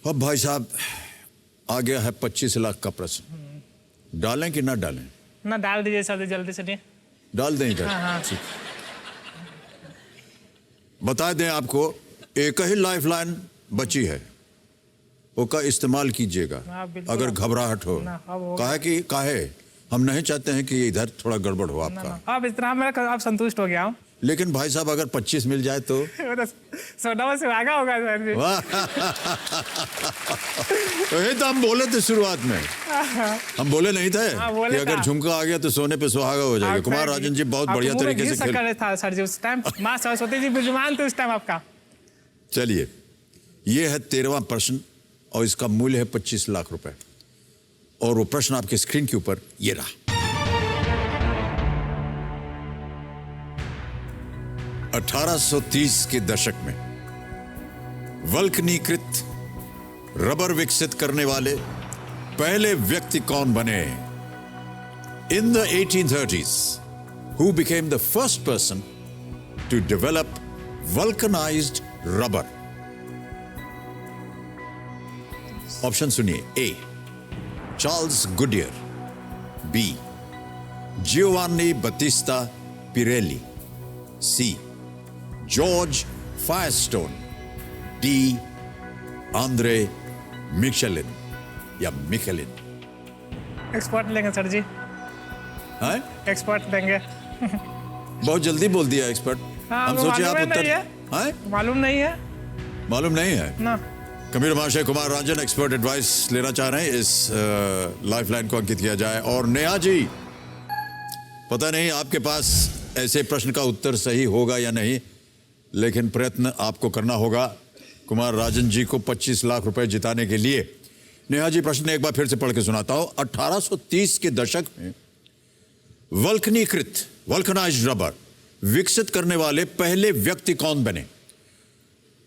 अब भाई साहब आ गया है 25 लाख का प्रश्न, डालें कि ना डालें? ना डाल दीजिए सर जी, जल्दी से नहीं। डाल दें इधर। हाँ, हाँ। ठीक। बता दें आपको, एक ही लाइफलाइन बची है, वो का इस्तेमाल कीजिएगा हाँ, बिल्कुल। अगर घबराहट हो। ना, अब होगा। काहे हम नहीं चाहते हैं कि इधर थोड़ा गड़बड़ हो आपका। अब इतना मेरा आप संतुष्ट हो गया हूँ। लेकिन भाई साहब अगर 25 मिल जाए तो सोना से आगा होगा सर जी। वाह यही तो हम बोले थे शुरुआत में, हम बोले नहीं थे हाँ, बोले कि अगर था। झुमका आ गया तो सोने पे सुहागा हो जाएगा। कुमार राजन जी बहुत बढ़िया तरीके से खेल। था सर जी उस टाइम, माँ सरस्वती जी विराजमान थे उस टाइम आपका। चलिए, ये है 13वां प्रश्न और इसका मूल्य है 25 लाख रुपए। और वो प्रश्न आपके स्क्रीन के ऊपर ये रहा। (1830) के दशक में वल्कनीकृत रबर विकसित करने वाले पहले व्यक्ति कौन बने? In the 1830s, who became the first person to develop vulcanized rubber? Option सुनिए। A Charles Goodyear, B Giovanni Battista Pirelli, C George Firestone, D Andre Michelin या मिशेलिन। एक्सपर्ट लेंगे सर जी, हैं? एक्सपर्ट लेंगे। बहुत जल्दी बोल दिया एक्सपर्ट। हाँ, हम वो सोचे आप मालूम उत्तर नहीं है। हैं? मालूम नहीं है मालूम नहीं है ना। कबीर महाशय, कुमार राजन एक्सपर्ट एडवाइस लेना चाह रहे हैं, इस लाइफलाइन को अंकित किया जाए। और नेहा जी, पता नहीं आपके पास ऐसे प्रश्न का उत्तर सही होगा या नहीं, लेकिन प्रयत्न आपको करना होगा कुमार राजन जी को 25 लाख रुपए जिताने के लिए। नेहा जी, प्रश्न एक बार फिर से पढ़ के सुनाता हूं। 1830 के दशक में वल्कनीकृत वल्कनाइज्ड रबर विकसित करने वाले पहले व्यक्ति कौन बने?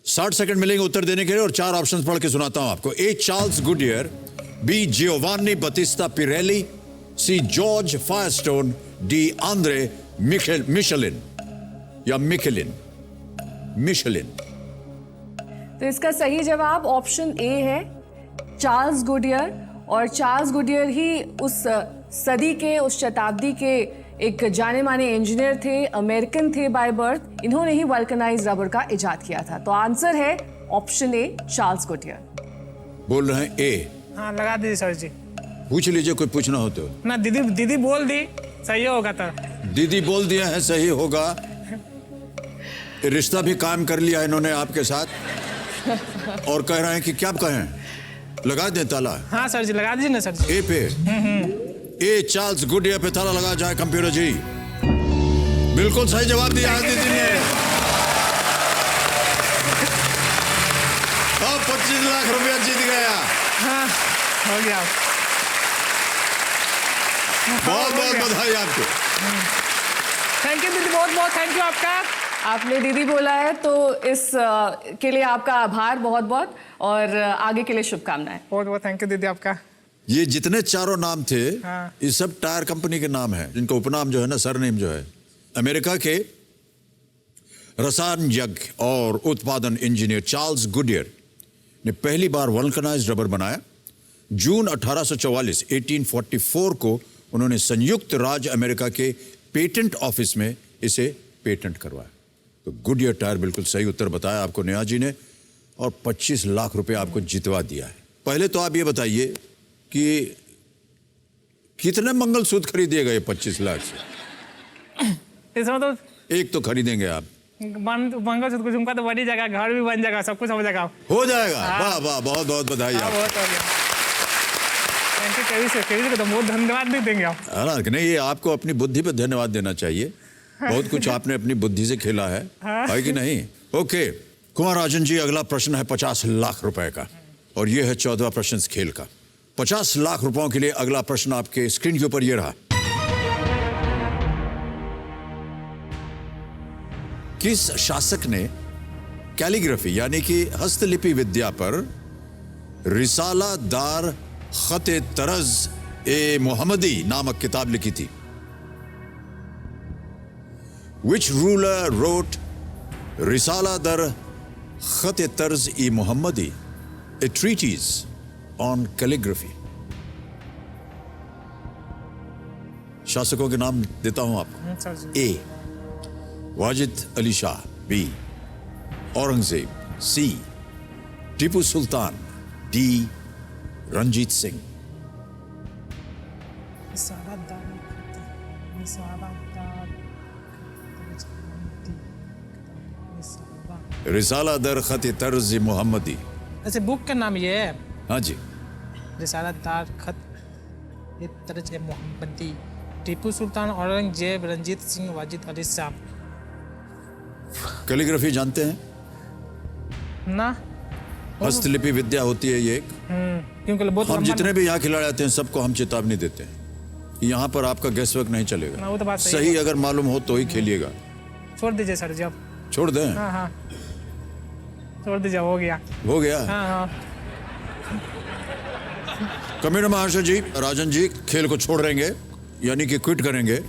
60 सेकंड मिलेंगे उत्तर देने के लिए और 4 ऑप्शंस पढ़ के सुनाता हूं आपको। A Charles Goodyear, B Giovanni Battista Pirelli, C George Firestone, D Andre Michelin या मिशेलिन। तो इसका सही जवाब ऑप्शन ए है, चार्ल्स गुडियर। और चार्ल्स गुडियर ही उस सदी के, उस शताब्दी के एक जाने माने इंजीनियर थे, अमेरिकन थे बाय बर्थ। इन्होंने ही वल्कनाइज रबर का इजाद किया था। तो आंसर है ऑप्शन ए, चार्ल्स गुडियर। बोल रहे हैं ए। हाँ, लगा दीजिए सर जी। पूछ लीजिए, कोई पूछना हो तो। ना दीदी बोल दी, सही होगा तो। दीदी बोल दिया है सही होगा। रिश्ता भी कायम कर लिया है इन्होंने आपके साथ और कह रहे हैं कि क्या कहें, लगा दें ताला। हाँ सर जी, लगा दीजिए ना सर जी। ए पे ए चार्ल्स गुडियर पे ताला लगा जाए कंप्यूटर जी। बिल्कुल सही जवाब दिया है दीदी ने। अब 25 लाख रुपया जीत गया। हाँ, हो गया। बहुत बहुत बधाई आपको। थैंक यू दीदी, बहुत बहुत थैंक यू आपका। आपने दीदी बोला है तो इस के लिए आपका आभार बहुत बहुत, और आगे के लिए शुभकामनाएं। बहुत बहुत थैंक यू दीदी आपका। ये जितने चारों नाम थे, हाँ। ये सब टायर कंपनी के नाम हैं, जिनका उपनाम जो है ना, सरनेम जो है। अमेरिका के रसायन और उत्पादन इंजीनियर चार्ल्स गुडियर ने पहली बार वल्कनाइज्ड रबर बनाया। जून 1844 1844 को उन्होंने संयुक्त राज्य अमेरिका के पेटेंट ऑफिस में इसे पेटेंट करवाया। तो गुडियर टायर बिल्कुल सही उत्तर बताया आपको नेहा जी ने, और 25 लाख रुपए आपको जितवा दिया है। पहले तो आप ये बताइए कि कितने मंगलसूत्र खरीदिएगा ये 25 लाख से? इसमें तो एक तो खरीदेंगे आप। मंगलसूत्र को झुमका तो बड़ी जगह, घर भी बन जाएगा, सब कुछ हो जाएगा। हो जाएगा। वाह वाह, बहुत बहुत बधाई हाँ, आपको। बहुत हो गया। थैंक यू केवी को तो बहुत धन्यवाद भी देंगे आप। है ना कि नहीं, ये आपको अपनी बुद्धि पर धन्यवाद देना चाहिए। बहुत कुछ आपने अपनी बुद्धि से खेला है कि नहीं? ओके कुमार राजन जी, अगला प्रश्न है 50 लाख रुपए का, और ये है 14वां प्रश्न इस खेल का। 50 लाख रुपयों के लिए अगला प्रश्न आपके स्क्रीन के ऊपर ये रहा। किस शासक ने कैलीग्राफी यानी कि हस्तलिपि विद्या पर रिसाला दार खते तरज ए मोहम्मदी नामक किताब लिखी थी? Which ruler wrote Risala dar Khat Tarz e Muhammadi, a treatise on calligraphy? शासकों के नाम देता हूं आपको। ए वाजिद अली शाह, बी औरंगजेब, सी टीपू सुल्तान, डी रंजीत सिंह। रिसाला दर खत तर्ज मोहम्मदी। ऐसे बुक का नाम ये है? हाँ जी। रिसाला दार खत तर्ज मोहम्मदी, टीपू सुल्तान, औरंगजेब, रंजीत सिंह, वाजिद अली शाह। कैलीग्राफी जानते हैं? ना, हस्तलिपि विद्या होती है ये एक। क्योंकि बहुत हम लंबा जितने भी यहाँ खिलाड़ी आते हैं सबको हम चेतावनी देते हैं, यहाँ पर आपका गैस वर्क नहीं चलेगा। ना, वो तो बात सही सही अगर मालूम हो तो ही खेलिएगा। छोड़ दीजिए सर जी, अब छोड़ दें? हाँ हाँ छोड़ दीजिए, हो गया। हो गया। हाँ हाँ कमिश्नर महाशय जी, राजन जी खेल को छोड़ देंगे, यानी कि क्विट करेंगे,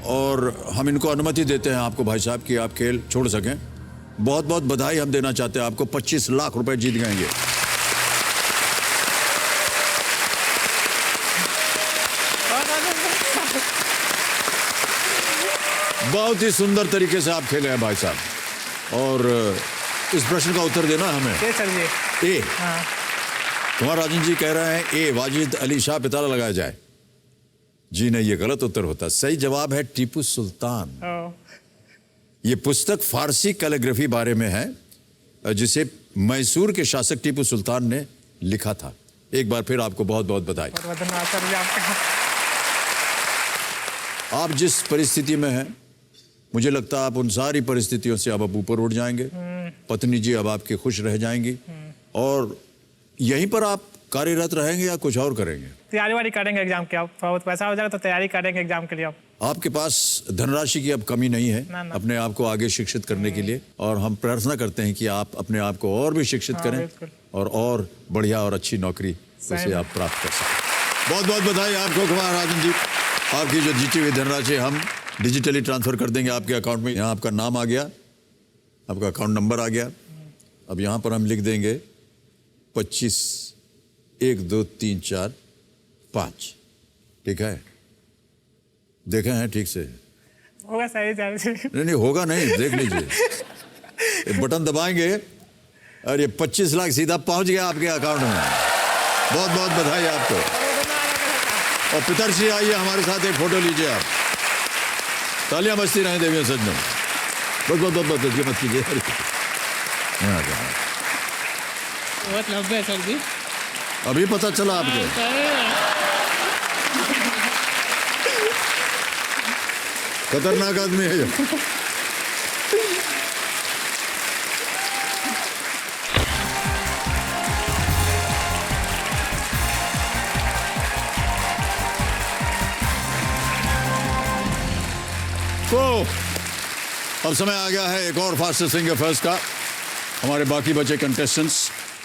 और हम इनको अनुमति देते हैं आपको भाई साहब कि आप खेल छोड़ सकें। बहुत बहुत बधाई हम देना चाहते हैं आपको, 25 लाख रुपए जीत गए ये। बहुत ही सुंदर तरीके से आप खेले हैं भाई साहब, और इस प्रश्न का उत्तर देना हमें। सर जी। ए। हाँ। कुमार राजन जी कह रहे हैं ए वाजिद अली शाह पे ताला लगाया जाए। जी नहीं, ये गलत उत्तर होता। सही जवाब है टीपू सुल्तान। ये पुस्तक फारसी कैलीग्राफी बारे में है, जिसे मैसूर के शासक टीपू सुल्तान ने लिखा था। एक बार फिर आपको बहुत बहुत बधाई। बहुत धन्यवाद सर जी आपका। आप जिस परिस्थिति में हैं, मुझे लगता है आप उन सारी परिस्थितियों से अब ऊपर उठ जाएंगे। पत्नी जी अब आपकी खुश रह जाएंगी, और यहीं पर आप कार्यरत रहेंगे या कुछ और करेंगे? तैयारी वारी करेंगे एग्जाम की। अब बहुत पैसा हो जाएगा तो तैयारी करेंगे एग्जाम के लिए। अब आपके पास धनराशि की अब कमी नहीं है ना। अपने आप को आगे शिक्षित करने के लिए, और हम प्रार्थना करते हैं कि आप अपने आप को और भी शिक्षित करें, बिल्कुल। और बढ़िया और अच्छी नौकरी उसे आप प्राप्त कर सकें। बहुत बहुत बधाई आपको कुमार राजन जी। आपकी जो जीती हुई धनराशि हम डिजिटली ट्रांसफर कर देंगे आपके अकाउंट में। यहाँ आपका नाम आ गया, आपका अकाउंट नंबर आ गया। अब यहाँ पर हम लिख देंगे 25 1 2 3 4 5। ठीक है, देखे हैं ठीक से? होगा सही सर जी। नहीं होगा नहीं, देख लीजिए। ये बटन दबाएंगे और ये 25 लाख सीधा पहुंच गया आपके अकाउंट में। बहुत बहुत बधाई आपको। और पिताश्री आइए हमारे साथ, एक फोटो लीजिए आप। तालियां बजती रहें देवियों सज्जनों। बस बस बस बस मत कीजिए। बहुत लंबे सर जी। अभी पता चला आपको? खतरनाक आदमी है ये। तो अब समय आ गया है एक और फास्टेस्ट फिंगर फर्स्ट का। हमारे बाकी बचे कंटेस्टेंट्स,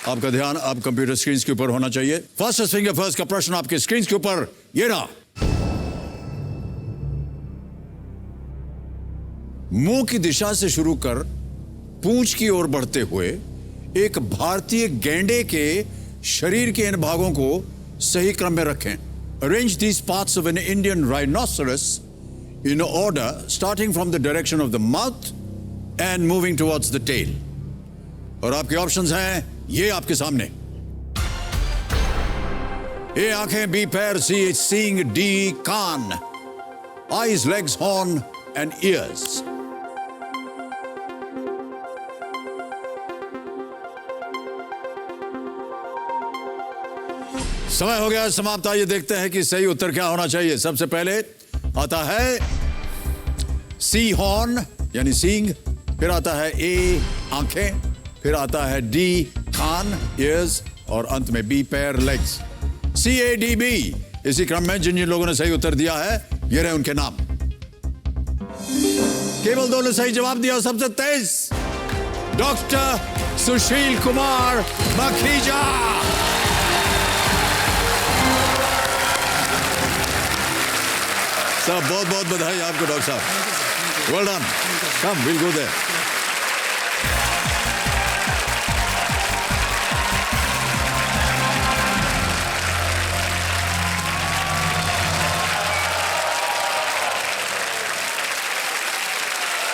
आपका ध्यान अब कंप्यूटर स्क्रीन के ऊपर होना चाहिए। फास्टेस्ट फिंगर फर्स्ट का प्रश्न आपके स्क्रीन के ऊपर ये रहा। मुंह की दिशा से शुरू कर पूंछ की ओर बढ़ते हुए एक भारतीय गैंडे के शरीर के इन भागों को सही क्रम में रखें। Arrange these parts of an Indian rhinoceros in order starting from the direction of the mouth and moving towards the tail। और आपके ऑप्शंस हैं ये आपके सामने। ए आंखें, बी पैर, सी सींग, डी कान, eyes, legs, horn and ears. समय हो गया समाप्त। आइए देखते हैं कि सही उत्तर क्या होना चाहिए। सबसे पहले आता है सी हॉर्न यानी सींग, फिर आता है ए आंखें, फिर आता है डी कान ईयर्स और अंत में बी पैर लेग्स। CADB। इसी क्रम में जिन जिन लोगों ने सही उत्तर दिया है ये रहे उनके नाम। केवल 2 ने सही जवाब दिया। सबसे तेज डॉक्टर सुशील कुमार मखीजा। साहब बहुत बहुत बधाई आपको डॉक्टर साहब। Well done. Come will go there.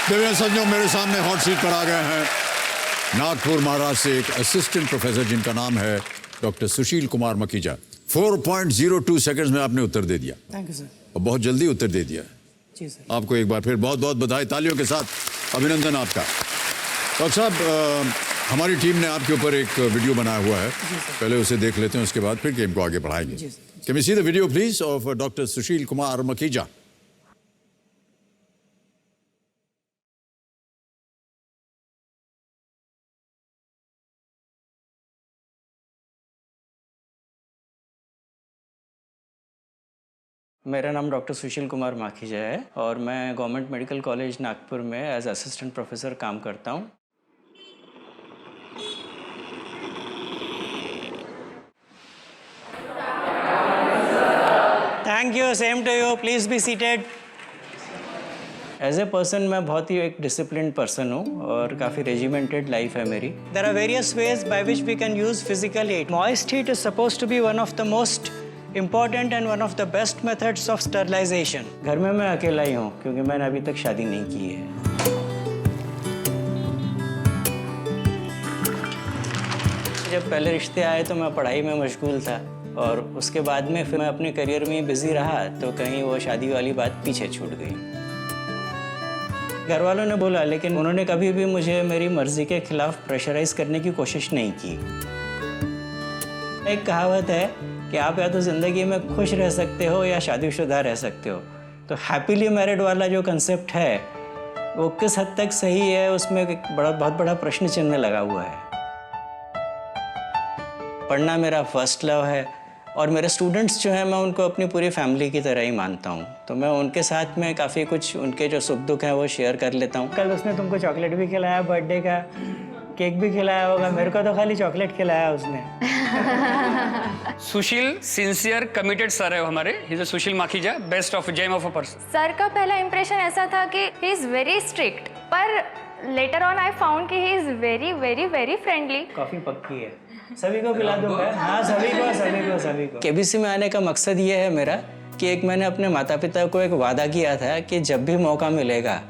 Divya Sanjo मेरे सामने हॉट सीट पर आ गए हैं नागपुर महाराष्ट्र से एक असिस्टेंट प्रोफेसर जिनका नाम है डॉक्टर सुशील कुमार मखीजा। 4.02 सेकंड्स में आपने उत्तर दे दिया। Thank you sir. और बहुत जल्दी उत्तर दे दिया। जी सर। आपको एक बार फिर बहुत बहुत बधाई, तालियों के साथ अभिनंदन आपका। डॉक्टर साहब हमारी टीम ने आपके ऊपर एक वीडियो बनाया हुआ है, पहले उसे देख लेते हैं, उसके बाद फिर गेम को आगे बढ़ाएंगे। Can we see the video please of doctor Sushil Kumar Makhija. मेरा नाम डॉक्टर सुशील कुमार माखीजा है और मैं गवर्नमेंट मेडिकल कॉलेज नागपुर में एज असिस्टेंट प्रोफेसर काम करता हूँ। Thank you, same to you, please be seated. As a person मैं बहुत ही एक डिसिप्लिन पर्सन हूँ और काफ़ी रेजिमेंटेड लाइफ है मेरी। There are various ways by which we can use physical heat. Moist heat is suppose to be one of the most important and one of the best methods of sterilization। घर में मैं अकेला ही हूँ क्योंकि मैंने अभी तक शादी नहीं की है। जब पहले रिश्ते आए तो मैं पढ़ाई में मशगूल था और उसके बाद में फिर मैं अपने करियर में ही बिजी रहा तो कहीं वो शादी वाली बात पीछे छूट गई। घर वालों ने बोला लेकिन उन्होंने कभी भी मुझे मेरी मर्जी के खिलाफ प्रेशराइज करने की कोशिश नहीं की। एक कहावत है कि आप या तो ज़िंदगी में खुश रह सकते हो या शादीशुदा रह सकते हो। तो हैप्पीली मैरिड वाला जो कंसेप्ट है वो किस हद तक सही है उसमें एक बहुत बड़ा प्रश्न चिन्ह लगा हुआ है। पढ़ना मेरा फर्स्ट लव है और मेरे स्टूडेंट्स जो हैं मैं उनको अपनी पूरी फैमिली की तरह ही मानता हूँ। तो मैं उनके साथ में काफ़ी कुछ उनके जो सुख दुख हैं वो शेयर कर लेता हूँ। कल उसने तुमको चॉकलेट भी खिलाया, बर्थडे का केक भी खिलाया होगा, मेरे को तो खाली चॉकलेट खिलाया उसने। सुशील सिंसियर कमिटेड सर है हमारे। He is Sushil Makhija, best of gem of a person. Sir का पहला इंप्रेशन ऐसा था कि ही इज वेरी स्ट्रिक्ट, पर लेटर ऑन आई फाउंड कि he is very very very friendly. काफी पक्की है, सभी को पिला दूंगा। हाँ सभी को। केबीसी में आने का मकसद ये है मेरा कि एक मैंने अपने माता पिता को एक वादा किया था कि जब भी मौका मिलेगा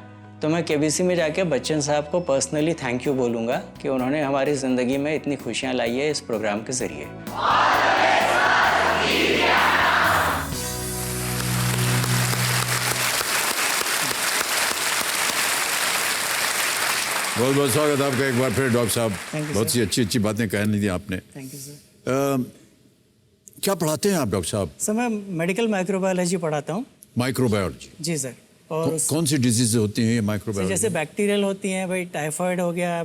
तो मैं केबीसी में जाके बच्चन साहब को पर्सनली थैंक यू बोलूँगा कि उन्होंने हमारी ज़िंदगी में इतनी खुशियाँ लाई है इस प्रोग्राम के ज़रिए। बहुत बहुत स्वागत आपका एक बार फिर डॉक्टर साहब। बहुत सी अच्छी अच्छी बातें कहनी थी आपने। Thank you sir. क्या पढ़ाते हैं आप डॉक्टर साहब? सर मैं मेडिकल माइक्रोबायोलॉजी पढ़ाता हूँ। माइक्रोबायोलॉजी? जी सर। और कौन सी डिजीज होती हैं ये माइक्रोबायोलॉजी? जैसे बैक्टीरियल होती हैं भाई, टाइफाइड हो गया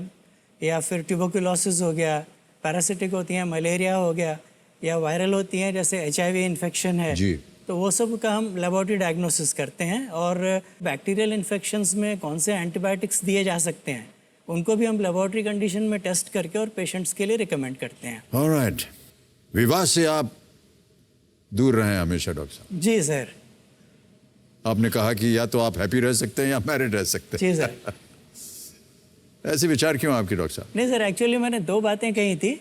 या फिर ट्यूबरकुलोसिस हो गया, पैरासिटिक होती हैं, मलेरिया हो गया, या वायरल होती हैं जैसे HIV इन्फेक्शन है। जी। तो वो सब का हम लेबोरेटरी डायग्नोसिस करते हैं, और बैक्टीरियल इन्फेक्शंस में कौन से एंटीबायोटिक्स दिए जा सकते हैं उनको भी हम लेबोरेटरी कंडीशन में टेस्ट करके और पेशेंट्स के लिए रिकमेंड करते हैं। ऑलराइट, विवाह से आप दूर रहे हमेशा डॉक्टर साहब। जी सर। आपने कहा कि या तो आप हैप्पी रह सकते हैं या मैरिड रह सकते हैं। जी सर। ऐसे विचार क्यों आपकी डॉक्टर साहब? नहीं सर, एक्चुअली मैंने 2 बातें कही थी।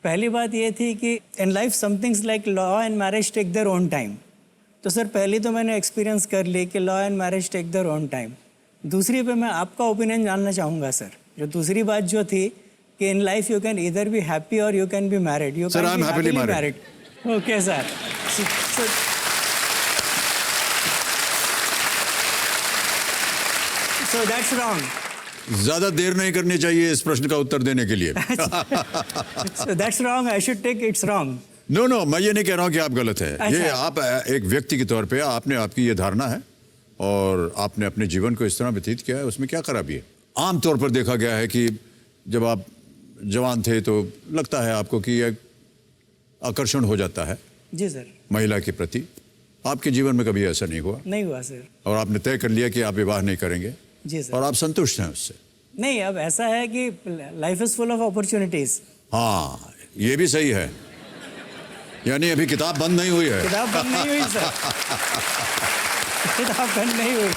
पहली बात ये थी कि in life somethings like law and marriage take their own time. तो सर पहली तो मैंने एक्सपीरियंस कर ली कि law and marriage take their own time. दूसरी पे मैं आपका ओपिनियन जानना चाहूँगा सर। जो दूसरी बात जो थी कि इन लाइफ यू कैन इधर बी हैप्पी और you can be married. You Sir, I'm happily married. Okay sir. So that's wrong. ज्यादा देर नहीं करनी चाहिए इस प्रश्न का उत्तर देने के लिए। So that's wrong. I should take it's wrong. No, मैं ये नहीं कह रहा हूँ कि आप गलत है। अच्छा। ये आप एक व्यक्ति के तौर पे आपने आपकी ये धारणा है और आपने अपने जीवन को इस तरह व्यतीत किया है, उसमें क्या खराबी है? आमतौर पर देखा गया है कि जब आप जवान थे तो लगता है आपको कि एक आकर्षण हो जाता है जी सर। महिला के प्रति। आपके जीवन में कभी ऐसा नहीं हुआ नहीं हुआ सर। और आपने तय कर लिया कि आप विवाह नहीं करेंगे जी सर। और आप संतुष्ट हैं उससे? नहीं, अब ऐसा है कि life is full of opportunities. हाँ, ये भी सही है। यानी अभी किताब बंद नहीं हुई है। किताब बंद नहीं हुई सर। किताब बंद नहीं हुई।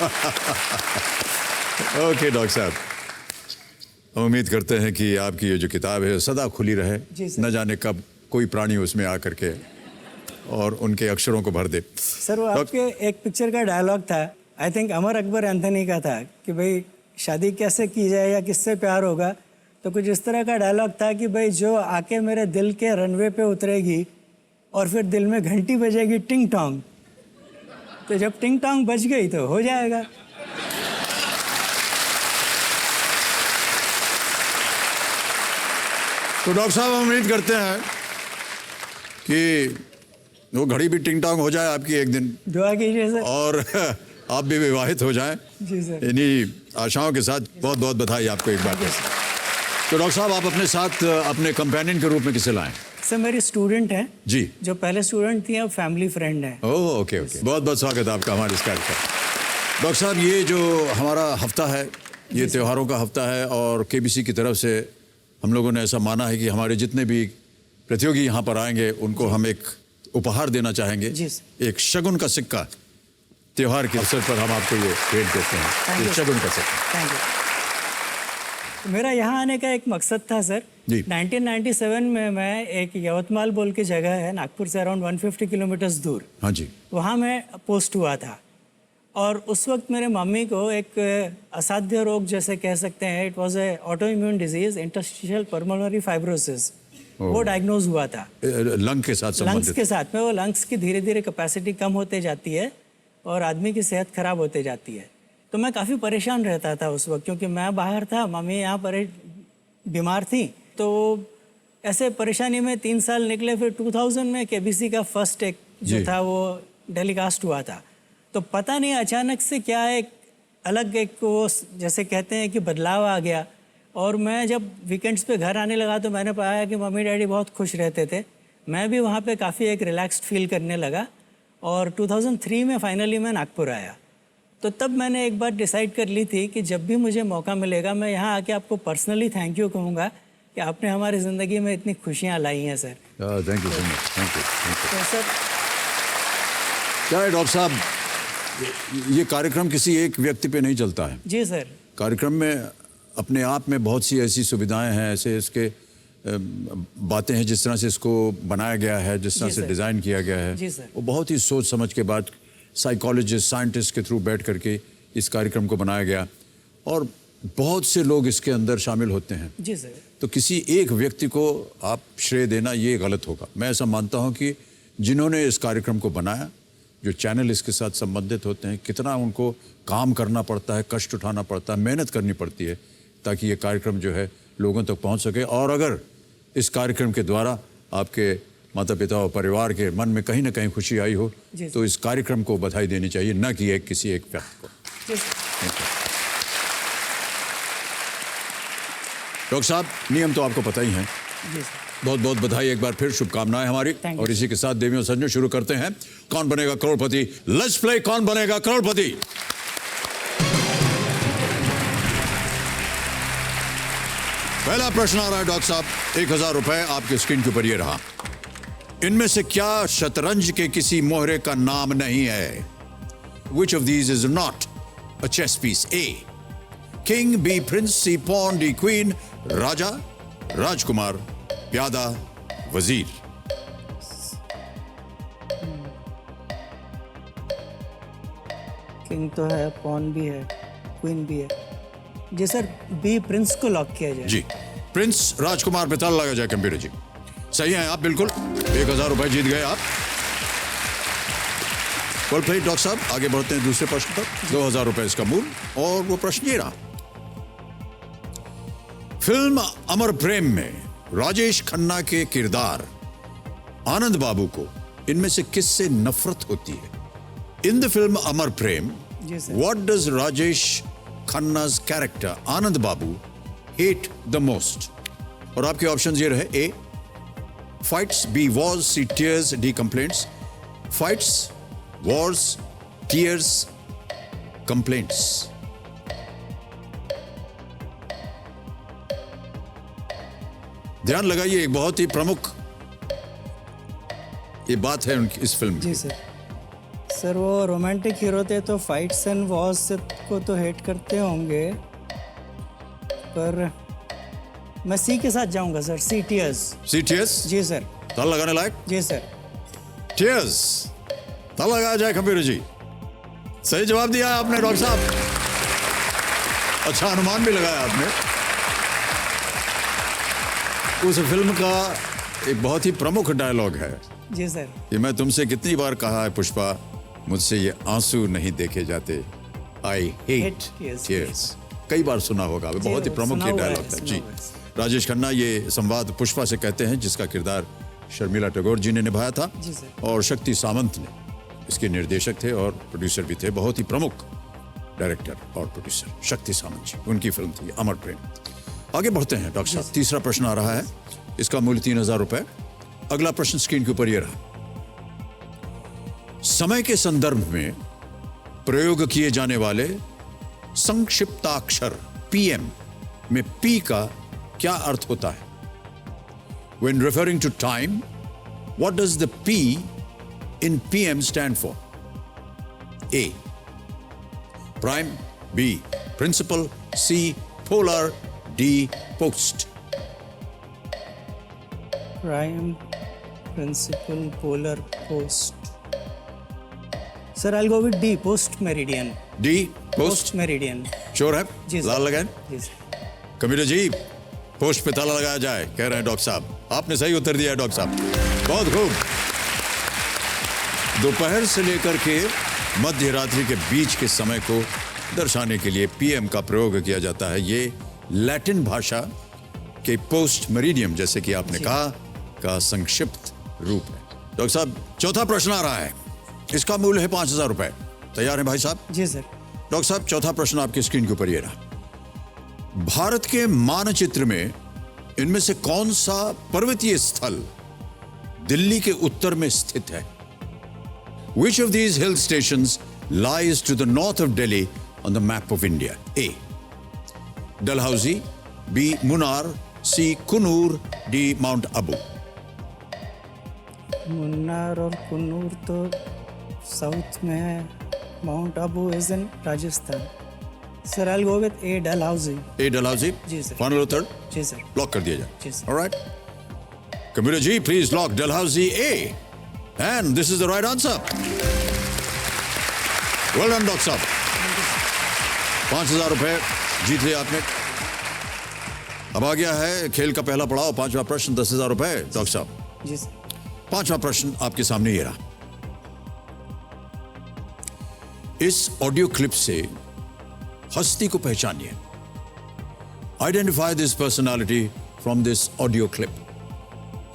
ओके डॉक्टर साहब, हम उम्मीद करते हैं कि आपकी ये जो किताब है सदा खुली रहे। जी सर। न जाने कब कोई प्राणी उसमें आकर के और उनके अक्षरों को भर दे। सर वो आपके एक पिक्चर का डायलॉग था, I think Amar Akbar Anthony का था, कि भाई शादी कैसे की जाए या किससे प्यार होगा। तो कुछ इस तरह का डायलॉग था कि भाई जो आके मेरे दिल के रनवे पे उतरेगी और फिर दिल में घंटी बजेगी टिंग टोंग, तो जब टिंग टोंग बज गई तो हो जाएगा। तो डॉक्टर साहब, हम उम्मीद करते हैं कि वो घड़ी भी टिंग टोंग हो जाए आपकी एक दिन, दुआ कीजिए सर। और आप भी विवाहित हो जाएं। जी सर। इन्हीं आशाओं के साथ बहुत बहुत बधाई आपको एक बार। तो डॉक्टर साहब, आप अपने साथ अपने कंपेनियन के रूप में किसे लाएं? सर मेरी स्टूडेंट हैं जी। जो पहले स्टूडेंट थी, अब फैमिली फ्रेंड है। ओह ओके ओके, बहुत बहुत स्वागत है आपका हमारे इस कार्यक्रम। डॉक्टर साहब, ये जो हमारा हफ्ता है ये त्योहारों का हफ्ता है और केबीसी की तरफ से हम लोगों ने ऐसा माना है कि हमारे जितने भी प्रतियोगी यहाँ पर आएंगे उनको हम एक उपहार देना चाहेंगे। जी। एक शगुन का सिक्का। त्योहार के अवसर पर हम आपको ये भेंट देते हैं, एक शगुन का सिक्का। Thank you. मेरा यहाँ आने का एक मकसद था सर। जी। 1997 में मैं एक यवतमाल बोल की जगह है, नागपुर से अराउंड 150 किलोमीटर्स दूर, हाँ जी। वहाँ मैं पोस्ट हुआ था। और उस वक्त मेरे मम्मी को एक असाध्य रोग जैसे कह सकते हैं, it was a auto immune disease, interstitial pulmonary fibrosis, वो डायग्नोज हुआ था। लंग के साथ लंग्स संबंधित। के साथ में वो लंग्स की धीरे धीरे कैपेसिटी कम होते जाती है और आदमी की सेहत खराब होते जाती है। तो मैं काफ़ी परेशान रहता था उस वक्त, क्योंकि मैं बाहर था, मम्मी यहाँ पर बीमार थी। तो ऐसे परेशानी में 3 साल निकले। फिर 2000 में केबीसी का फर्स्ट एक जो जी। था वो टेलीकास्ट हुआ था। तो पता नहीं अचानक से क्या एक अलग एक वो जैसे कहते हैं कि बदलाव आ गया। और मैं जब वीकेंड्स पे घर आने लगा तो मैंने पाया कि मम्मी डैडी बहुत खुश रहते थे। मैं भी वहाँ पे काफ़ी एक रिलैक्स्ड फील करने लगा। और 2003 में फाइनली मैं नागपुर आया। तो तब मैंने एक बार डिसाइड कर ली थी कि जब भी मुझे मौका मिलेगा मैं यहाँ आके आपको पर्सनली थैंक यू कहूँगा कि आपने हमारी ज़िंदगी में इतनी खुशियाँ लाई हैं sir. Thank you so much, thank you. तो सर क्या है डॉक्टर साहब, ये कार्यक्रम किसी एक व्यक्ति पे नहीं चलता है। जी सर। कार्यक्रम में अपने आप में बहुत सी ऐसी सुविधाएं हैं, ऐसे इसके बातें हैं, जिस तरह से इसको बनाया गया है, जिस तरह जी से सर। डिज़ाइन किया गया है, जी सर। वो बहुत ही सोच समझ के बाद साइकोलॉजिस्ट, साइंटिस्ट के थ्रू बैठ करके इस कार्यक्रम को बनाया गया। और बहुत से लोग इसके अंदर शामिल होते हैं। जी सर। तो किसी एक व्यक्ति को आप श्रेय देना ये गलत होगा। मैं ऐसा मानता हूँ कि जिन्होंने इस कार्यक्रम को बनाया, जो चैनल इसके साथ संबंधित होते हैं, कितना उनको काम करना पड़ता है, कष्ट उठाना पड़ता है, मेहनत करनी पड़ती है ताकि ये कार्यक्रम जो है लोगों तक पहुंच सके। और अगर इस कार्यक्रम के द्वारा आपके माता पिता और परिवार के मन में कहीं ना कहीं खुशी आई हो तो इस कार्यक्रम को बधाई देनी चाहिए, न कि किसी एक व्यक्ति को। जी सर। डॉक्टर साहब, नियम तो आपको पता ही हैं। जी सर। बहुत बहुत बधाई एक बार फिर, शुभकामनाएं हमारी। Thank you. और इसी के साथ देवियों सज्जनों शुरू करते हैं कौन बनेगा करोड़पति। लेट्स प्ले कौन बनेगा करोड़पति। पहला प्रश्न आ रहा है डॉक्टर साहब, 1000 रुपए आपके स्क्रीन के ऊपर ये रहा। इनमें से क्या शतरंज के किसी मोहरे का नाम नहीं है? Which of these is not a chess piece? A. King, B. Prince, C. Pawn, D. Queen, राजा, राजकुमार, प्यादा, वजीर। किंग तो है, पॉन भी है, क्वीन भी है। जी सर, बी प्रिंस को लॉक किया जाए। जी, प्रिंस राजकुमार पे ताला लगा जाए कंप्यूटर जी। सही है आप, बिल्कुल 1000 रुपए जीत गए आप। वेल प्लेड डॉक्टर साहब। आगे बढ़ते हैं दूसरे प्रश्न पर। 2000 रुपए इसका मूल, और वो प्रश्न ये रहा। फिल्म अमर प्रेम में राजेश खन्ना के किरदार आनंद बाबू को इनमें से किससे नफरत होती है? In the film Amar Prem, जी sir. What does Rajesh Khanna's character Anand Babu hate the most? और आपके ऑप्शन ये रहे। A fights, B wars, C tears, D complaints. Fights, wars, tears, complaints. ध्यान लगाइए, एक बहुत ही प्रमुख ये बात है उनकी इस फिल्म जी की। सर। सर वो रोमांटिक हीरो थे तो फाइट्स एंड वॉर्स को तो हेट करते होंगे, पर मैं सी के साथ जाऊंगा सर, सी टीयर्स। सी टीयर्स जी सर। ताला लगाने लायक? जी सर। टीयर्स, ताला लगाया जाए कंप्यूटर जी। सही जवाब दिया है आपने डॉक्टर साहब। अच्छा अनुमान भी लगाया आपने। उस फिल्म का एक बहुत ही प्रमुख डायलॉग है जी सर। कि मैं तुमसे कितनी बार कहा है पुष्पा, मुझसे ये आंसू नहीं देखे जाते, I hate Hate tears. Tears. कई बार सुना होगा, बहुत ही प्रमुख ये डायलॉग है जी। राजेश खन्ना ये संवाद पुष्पा से कहते हैं, जिसका किरदार शर्मिला टैगोर जी ने निभाया था, जी सर। और शक्ति सामंत ने इसके निर्देशक थे और प्रोड्यूसर भी थे। बहुत ही प्रमुख डायरेक्टर और प्रोड्यूसर शक्ति सामंत जी, उनकी फिल्म थी अमर प्रेम। आगे बढ़ते हैं डॉक्टर साहब। तीसरा प्रश्न आ रहा है, इसका मूल्य 3000 रुपए। अगला प्रश्न स्क्रीन के ऊपर यह रहा। समय के संदर्भ में प्रयोग किए जाने वाले संक्षिप्ताक्षर पीएम में पी का क्या अर्थ होता है? When referring to time, what does the P in PM stand for? A. Prime, B. Principal, C. Polar, D. Post. Prime, principal, polar, post. Sir, I'll go with D, post meridian. D. Post Post. meridian. Sure है? जी सर। लाल लगाएं? जी सर। कंप्यूटर जी, पोस्ट पे ताला लगाया जाए, कह रहे हैं डॉक्टर साहब। आपने सही उत्तर दिया है डॉक्टर साहब, बहुत खूब। दोपहर से लेकर के मध्य रात्रि के बीच के समय को दर्शाने के लिए पीएम का प्रयोग किया जाता है। ये लैटिन भाषा के पोस्ट मेरिडियम, जैसे कि आपने कहा, का संक्षिप्त रूप है। डॉक्टर साहब, चौथा प्रश्न आ रहा है, इसका मूल्य है 5000 रुपए। तैयार है भाई साहब? जी सर। डॉक्टर साहब, चौथा प्रश्न आपकी स्क्रीन के ऊपर ये रहा। भारत के मानचित्र में इनमें से कौन सा पर्वतीय स्थल दिल्ली के उत्तर में स्थित है? Which of these hill stations lies to the north of Delhi on the map of India? A. Dalhousie, B. Munnar, C. Kunur, D. Mount Abu. Munnar और कुन्नूर तो साउथ में है, Mount Abu is in Rajasthan. Sir I go with A Dalhousie. A. Dalhousie? जी सर। फाइनल उत्तर जी सर। लॉक कर दिया जाए। जी सर। All right. Computer जी, please lock Dalhousie A. And this is the right answer. Well done, doctor साहब। 5000 रुपए जीत लिया आपने। अब आ गया है खेल का पहला पड़ाव, पांचवा प्रश्न, 10,000 रुपए। डॉक्टर साहब, जी सर। पांचवा प्रश्न आपके सामने ये रहा। इस ऑडियो क्लिप से हस्ती को पहचानिए। Identify this personality from this audio clip.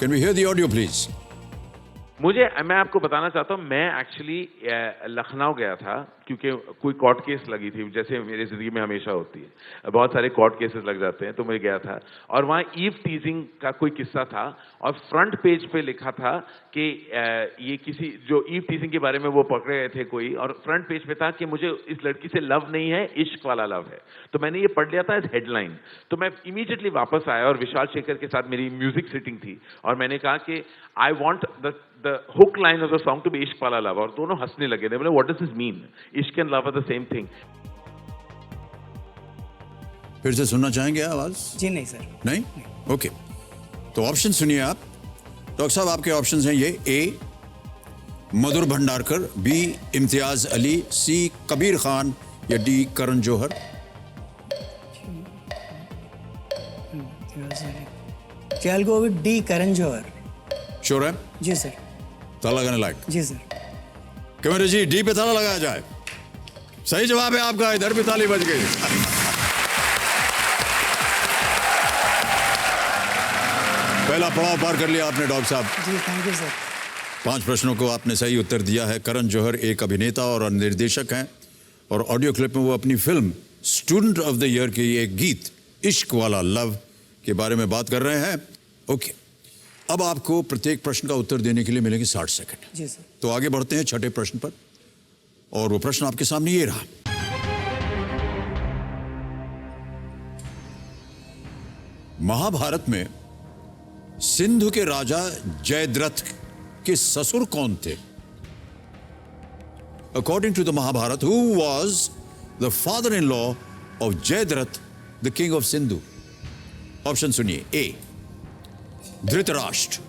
Can we hear the audio please? मैं आपको बताना चाहता हूँ, मैं एक्चुअली लखनऊ गया था क्योंकि कोई कोर्ट केस लगी थी, जैसे मेरी जिंदगी में हमेशा होती है, बहुत सारे कोर्ट केसेस लग जाते हैं, तो मैं गया था और वहाँ ईव टीजिंग का कोई किस्सा था और फ्रंट पेज पे लिखा था कि ये किसी जो ईव टीजिंग के बारे में वो पकड़े गए थे कोई, और फ्रंट पेज पे था कि मुझे इस लड़की से लव नहीं है, इश्क वाला लव है। तो मैंने ये पढ़ लिया था एज हेडलाइन, तो मैं इमीडिएटली वापस आया और विशाल शेखर के साथ मेरी म्यूजिक सिटिंग थी और मैंने कहा कि I want the hook line of the song to be इश्क वाला लव, और दोनों हंसने लगे थे, बोले what does this mean, ishq and love are the same thing. फिर से सुनना चाहेंगे आवाज? जी नहीं सर। नहीं? ओके, तो ऑप्शन सुनिए आप। डॉक्टर साहब आपके ऑप्शंस हैं ये: A Madhur Bhandarkar, B Imtiaz Ali, C Kabir Khan या D Karan Johar. I'll go with D, Karan Johar. Sure है? जी सर। ताला लगाने लायक? जी सर। कैमरे जी, डी पे ताला लगाया जाए। सही जवाब है आपका, इधर भी ताली बज गई। पहला पड़ाव पार कर लिया आपने डॉक्टर साहब। जी थैंक यू सर। 5 प्रश्नों को आपने सही उत्तर दिया है। करण जौहर एक अभिनेता और निर्देशक हैं और ऑडियो क्लिप में वो अपनी film student of the year के एक गीत इश्क वाला लव के बारे में बात कर रहे हैं। ओके, अब आपको प्रत्येक प्रश्न का उत्तर देने के लिए मिलेंगे 60 सेकंड। जी सर। तो आगे बढ़ते हैं छठे प्रश्न पर, और वो प्रश्न आपके सामने ये रहा। महाभारत में सिंधु के राजा जयद्रथ के ससुर कौन थे? According to the Mahabharata, who was the father in law of Jayadratha the king of Sindhu? Option सुनिए: A Dhritarashtra,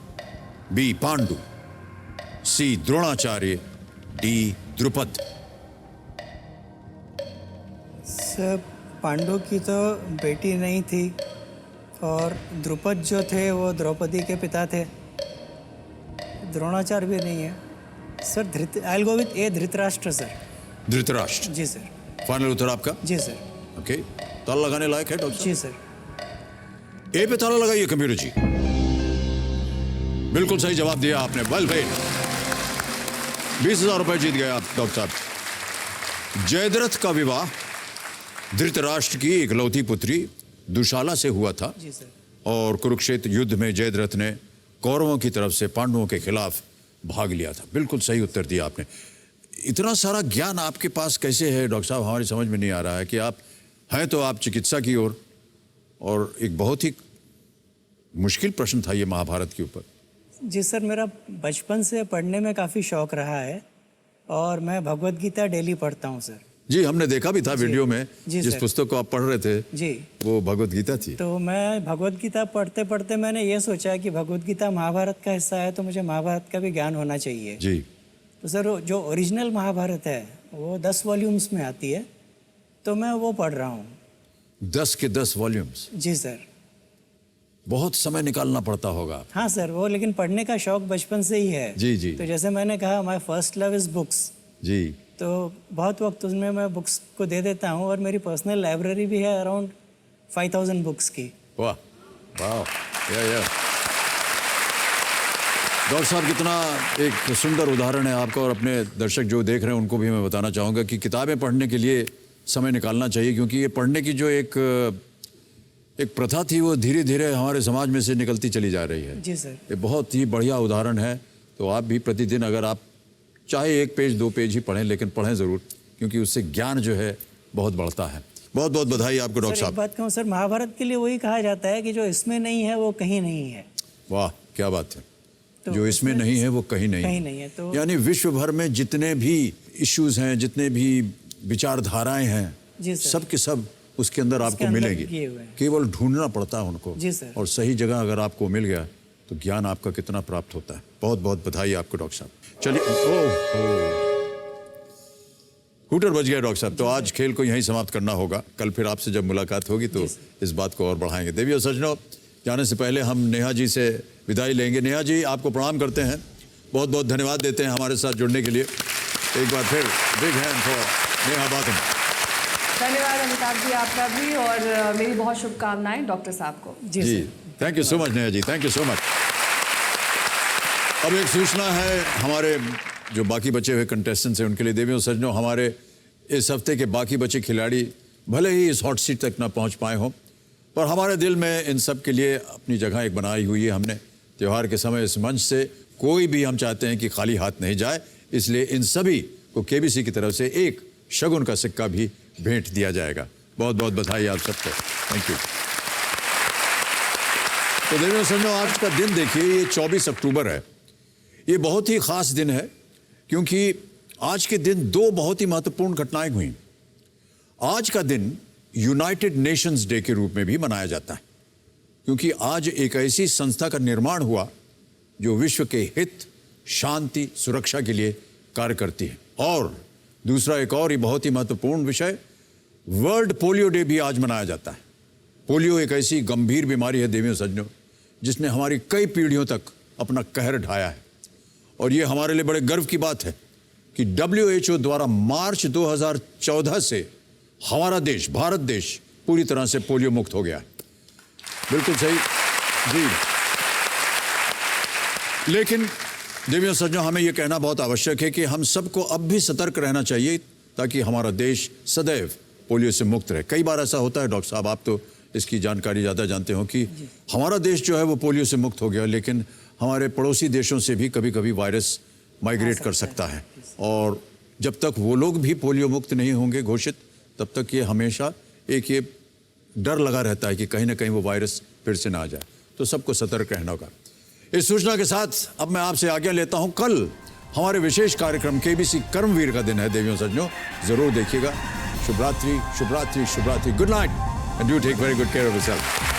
B Pandu, C Dronacharya, D Drupada. Sir Pandu की तो बेटी नहीं थी और द्रुपद जो थे वो द्रौपदी के पिता थे, द्रोणाचार्य भी नहीं है sir. I will go with A Dhritarashtra sir. Dhritarashtra? जी सर। फाइनल उत्तर आपका? जी सर। ओके, ताला लगाने लायक है डॉक्टर? जी सर। ए पे ताला लगाइए कंप्यूटर जी। बिल्कुल सही जवाब दिया आपने, वेल प्लेड। 20,000 रुपए जीत गए आप डॉक्टर साहब। जयद्रथ का विवाह धृतराष्ट्र की इकलौती पुत्री दुशाला से हुआ था। जी सर। और कुरुक्षेत्र युद्ध में जयद्रथ ने कौरवों की तरफ से पांडवों के खिलाफ भाग लिया था। बिल्कुल सही उत्तर दिया आपने। इतना सारा ज्ञान आपके पास कैसे है डॉक्टर साहब, हमारी समझ में नहीं आ रहा है कि आप हैं तो आप चिकित्सा की ओर, और एक बहुत ही मुश्किल प्रश्न था ये महाभारत के ऊपर। जी सर, मेरा बचपन से पढ़ने में काफ़ी शौक रहा है और मैं भगवत गीता डेली पढ़ता हूँ सर। जी, हमने देखा भी था वीडियो में, जिस पुस्तक को आप पढ़ रहे थे जी वो भगवत गीता थी। तो मैं भगवत गीता पढ़ते पढ़ते मैंने ये सोचा कि भगवत गीता महाभारत का हिस्सा है तो मुझे महाभारत का भी ज्ञान होना चाहिए। जी। तो सर जो ओरिजिनल महाभारत है वो 10 वॉल्यूम्स में आती है, तो मैं वो पढ़ रहा हूँ। 10 के 10 वॉल्यूम्स? जी सर। बहुत समय निकालना पड़ता होगा। हाँ सर, वो लेकिन पढ़ने का शौक बचपन से ही है। जी जी। तो जैसे मैंने कहा my first love is books. जी। तो बहुत वक्त उसमें मैं बुक्स को दे देता हूँ और मेरी पर्सनल लाइब्रेरी भी है अराउंड 5000 बुक्स की। वाह वाह, या डॉक्टर साहब कितना एक सुंदर उदाहरण है आपका, और अपने दर्शक जो देख रहे हैं उनको भी मैं बताना चाहूँगा कि किताबें पढ़ने के लिए समय निकालना चाहिए, क्योंकि ये पढ़ने की जो एक प्रथा थी वो धीरे धीरे हमारे समाज में से निकलती चली जा रही है। जी सर। ये बहुत ही बढ़िया उदाहरण है। तो आप भी प्रतिदिन अगर आप चाहे 1 पेज 2 पेज ही पढ़ें, लेकिन पढ़ें ज़रूर, क्योंकि उससे ज्ञान जो है बहुत बढ़ता है। बहुत बहुत बधाई आपको डॉक्टर साहब। एक बात कहूँ सर, महाभारत के लिए वही कहा जाता है कि जो इसमें नहीं है वो कहीं नहीं है। वाह क्या बात है। तो जो इसमें नहीं है वो कहीं नहीं है। तो यानी विश्व भर में जितने भी इश्यूज हैं, जितने भी विचारधाराएं हैं, सब के सब उसके अंदर आपको मिलेगी। केवल ढूंढना पड़ता है उनको। जी सर। और सही जगह अगर आपको मिल गया तो ज्ञान आपका कितना प्राप्त होता है। बहुत बहुत बधाई आपको डॉक्टर साहब। चलिए, हूटर बज गया डॉक्टर साहब। तो आज खेल को यहीं समाप्त करना होगा। कल फिर आपसे जब मुलाकात होगी तो इस बात को और बढ़ाएंगे। देवी और सज्जनों, जाने से पहले हम नेहा जी से विदाई लेंगे। नेहा जी, आपको प्रणाम करते हैं, बहुत बहुत धन्यवाद देते हैं हमारे साथ जुड़ने के लिए। एक बार फिर बिग हैंड फॉर नेहा बातम। धन्यवाद अमिताभ जी आपका भी, और मेरी बहुत शुभकामनाएं डॉक्टर साहब को। जी, thank you so much Neha ji, thank you so much. अब एक सूचना है हमारे जो बाकी बचे हुए कंटेस्टेंट्स हैं उनके लिए। देवियों सज्जनों, हमारे इस हफ्ते के बाकी बचे खिलाड़ी भले ही इस हॉट सीट तक ना पहुंच पाए हों, पर हमारे दिल में इन सब के लिए अपनी जगह एक बनाई हुई है हमने। त्यौहार के समय इस मंच से कोई भी हम चाहते हैं कि खाली हाथ नहीं जाए, इसलिए इन सभी को केबीसी की तरफ से एक शगुन का सिक्का भी भेंट दिया जाएगा। बहुत बहुत बधाई आप सबको, थैंक यू। तो देवियों सज्जनों, आज का दिन देखिए, ये 24 अक्टूबर है। ये बहुत ही खास दिन है क्योंकि आज के दिन दो बहुत ही महत्वपूर्ण घटनाएं हुई। आज का दिन यूनाइटेड नेशंस डे के रूप में भी मनाया जाता है क्योंकि आज एक ऐसी संस्था का निर्माण हुआ जो विश्व के हित, शांति, सुरक्षा के लिए कार्य करती है। और दूसरा एक और ही बहुत ही महत्वपूर्ण विषय, वर्ल्ड पोलियो डे भी आज मनाया जाता है। पोलियो एक ऐसी गंभीर बीमारी है देवियों सज्जनों, जिसने हमारी कई पीढ़ियों तक अपना कहर ढाया है। और ये हमारे लिए बड़े गर्व की बात है कि WHO द्वारा मार्च 2014 से हमारा देश, भारत देश, पूरी तरह से पोलियो मुक्त हो गया है। बिल्कुल सही जी। लेकिन देवियों सज्जनों, हमें यह कहना बहुत आवश्यक है कि हम सबको अब भी सतर्क रहना चाहिए ताकि हमारा देश सदैव पोलियो से मुक्त रहे। कई बार ऐसा होता है डॉक्टर साहब, आप तो इसकी जानकारी ज़्यादा जानते हो कि हमारा देश जो है वो पोलियो से मुक्त हो गया, लेकिन हमारे पड़ोसी देशों से भी कभी कभी वायरस माइग्रेट कर सकता है। और जब तक वो लोग भी पोलियो मुक्त नहीं होंगे घोषित, तब तक ये हमेशा एक ये डर लगा रहता है कि कहीं ना कहीं वो वायरस फिर से ना आ जाए। तो सबको सतर्क रहना होगा। इस सूचना के साथ अब मैं आपसे आज्ञा लेता हूं। कल हमारे विशेष कार्यक्रम केबीसी कर्मवीर का दिन है देवियों सज्जनों, जरूर देखिएगा। शुभ रात्रि, शुभ रात्रि, शुभ रात्रि। Good night and do take very good care of yourself.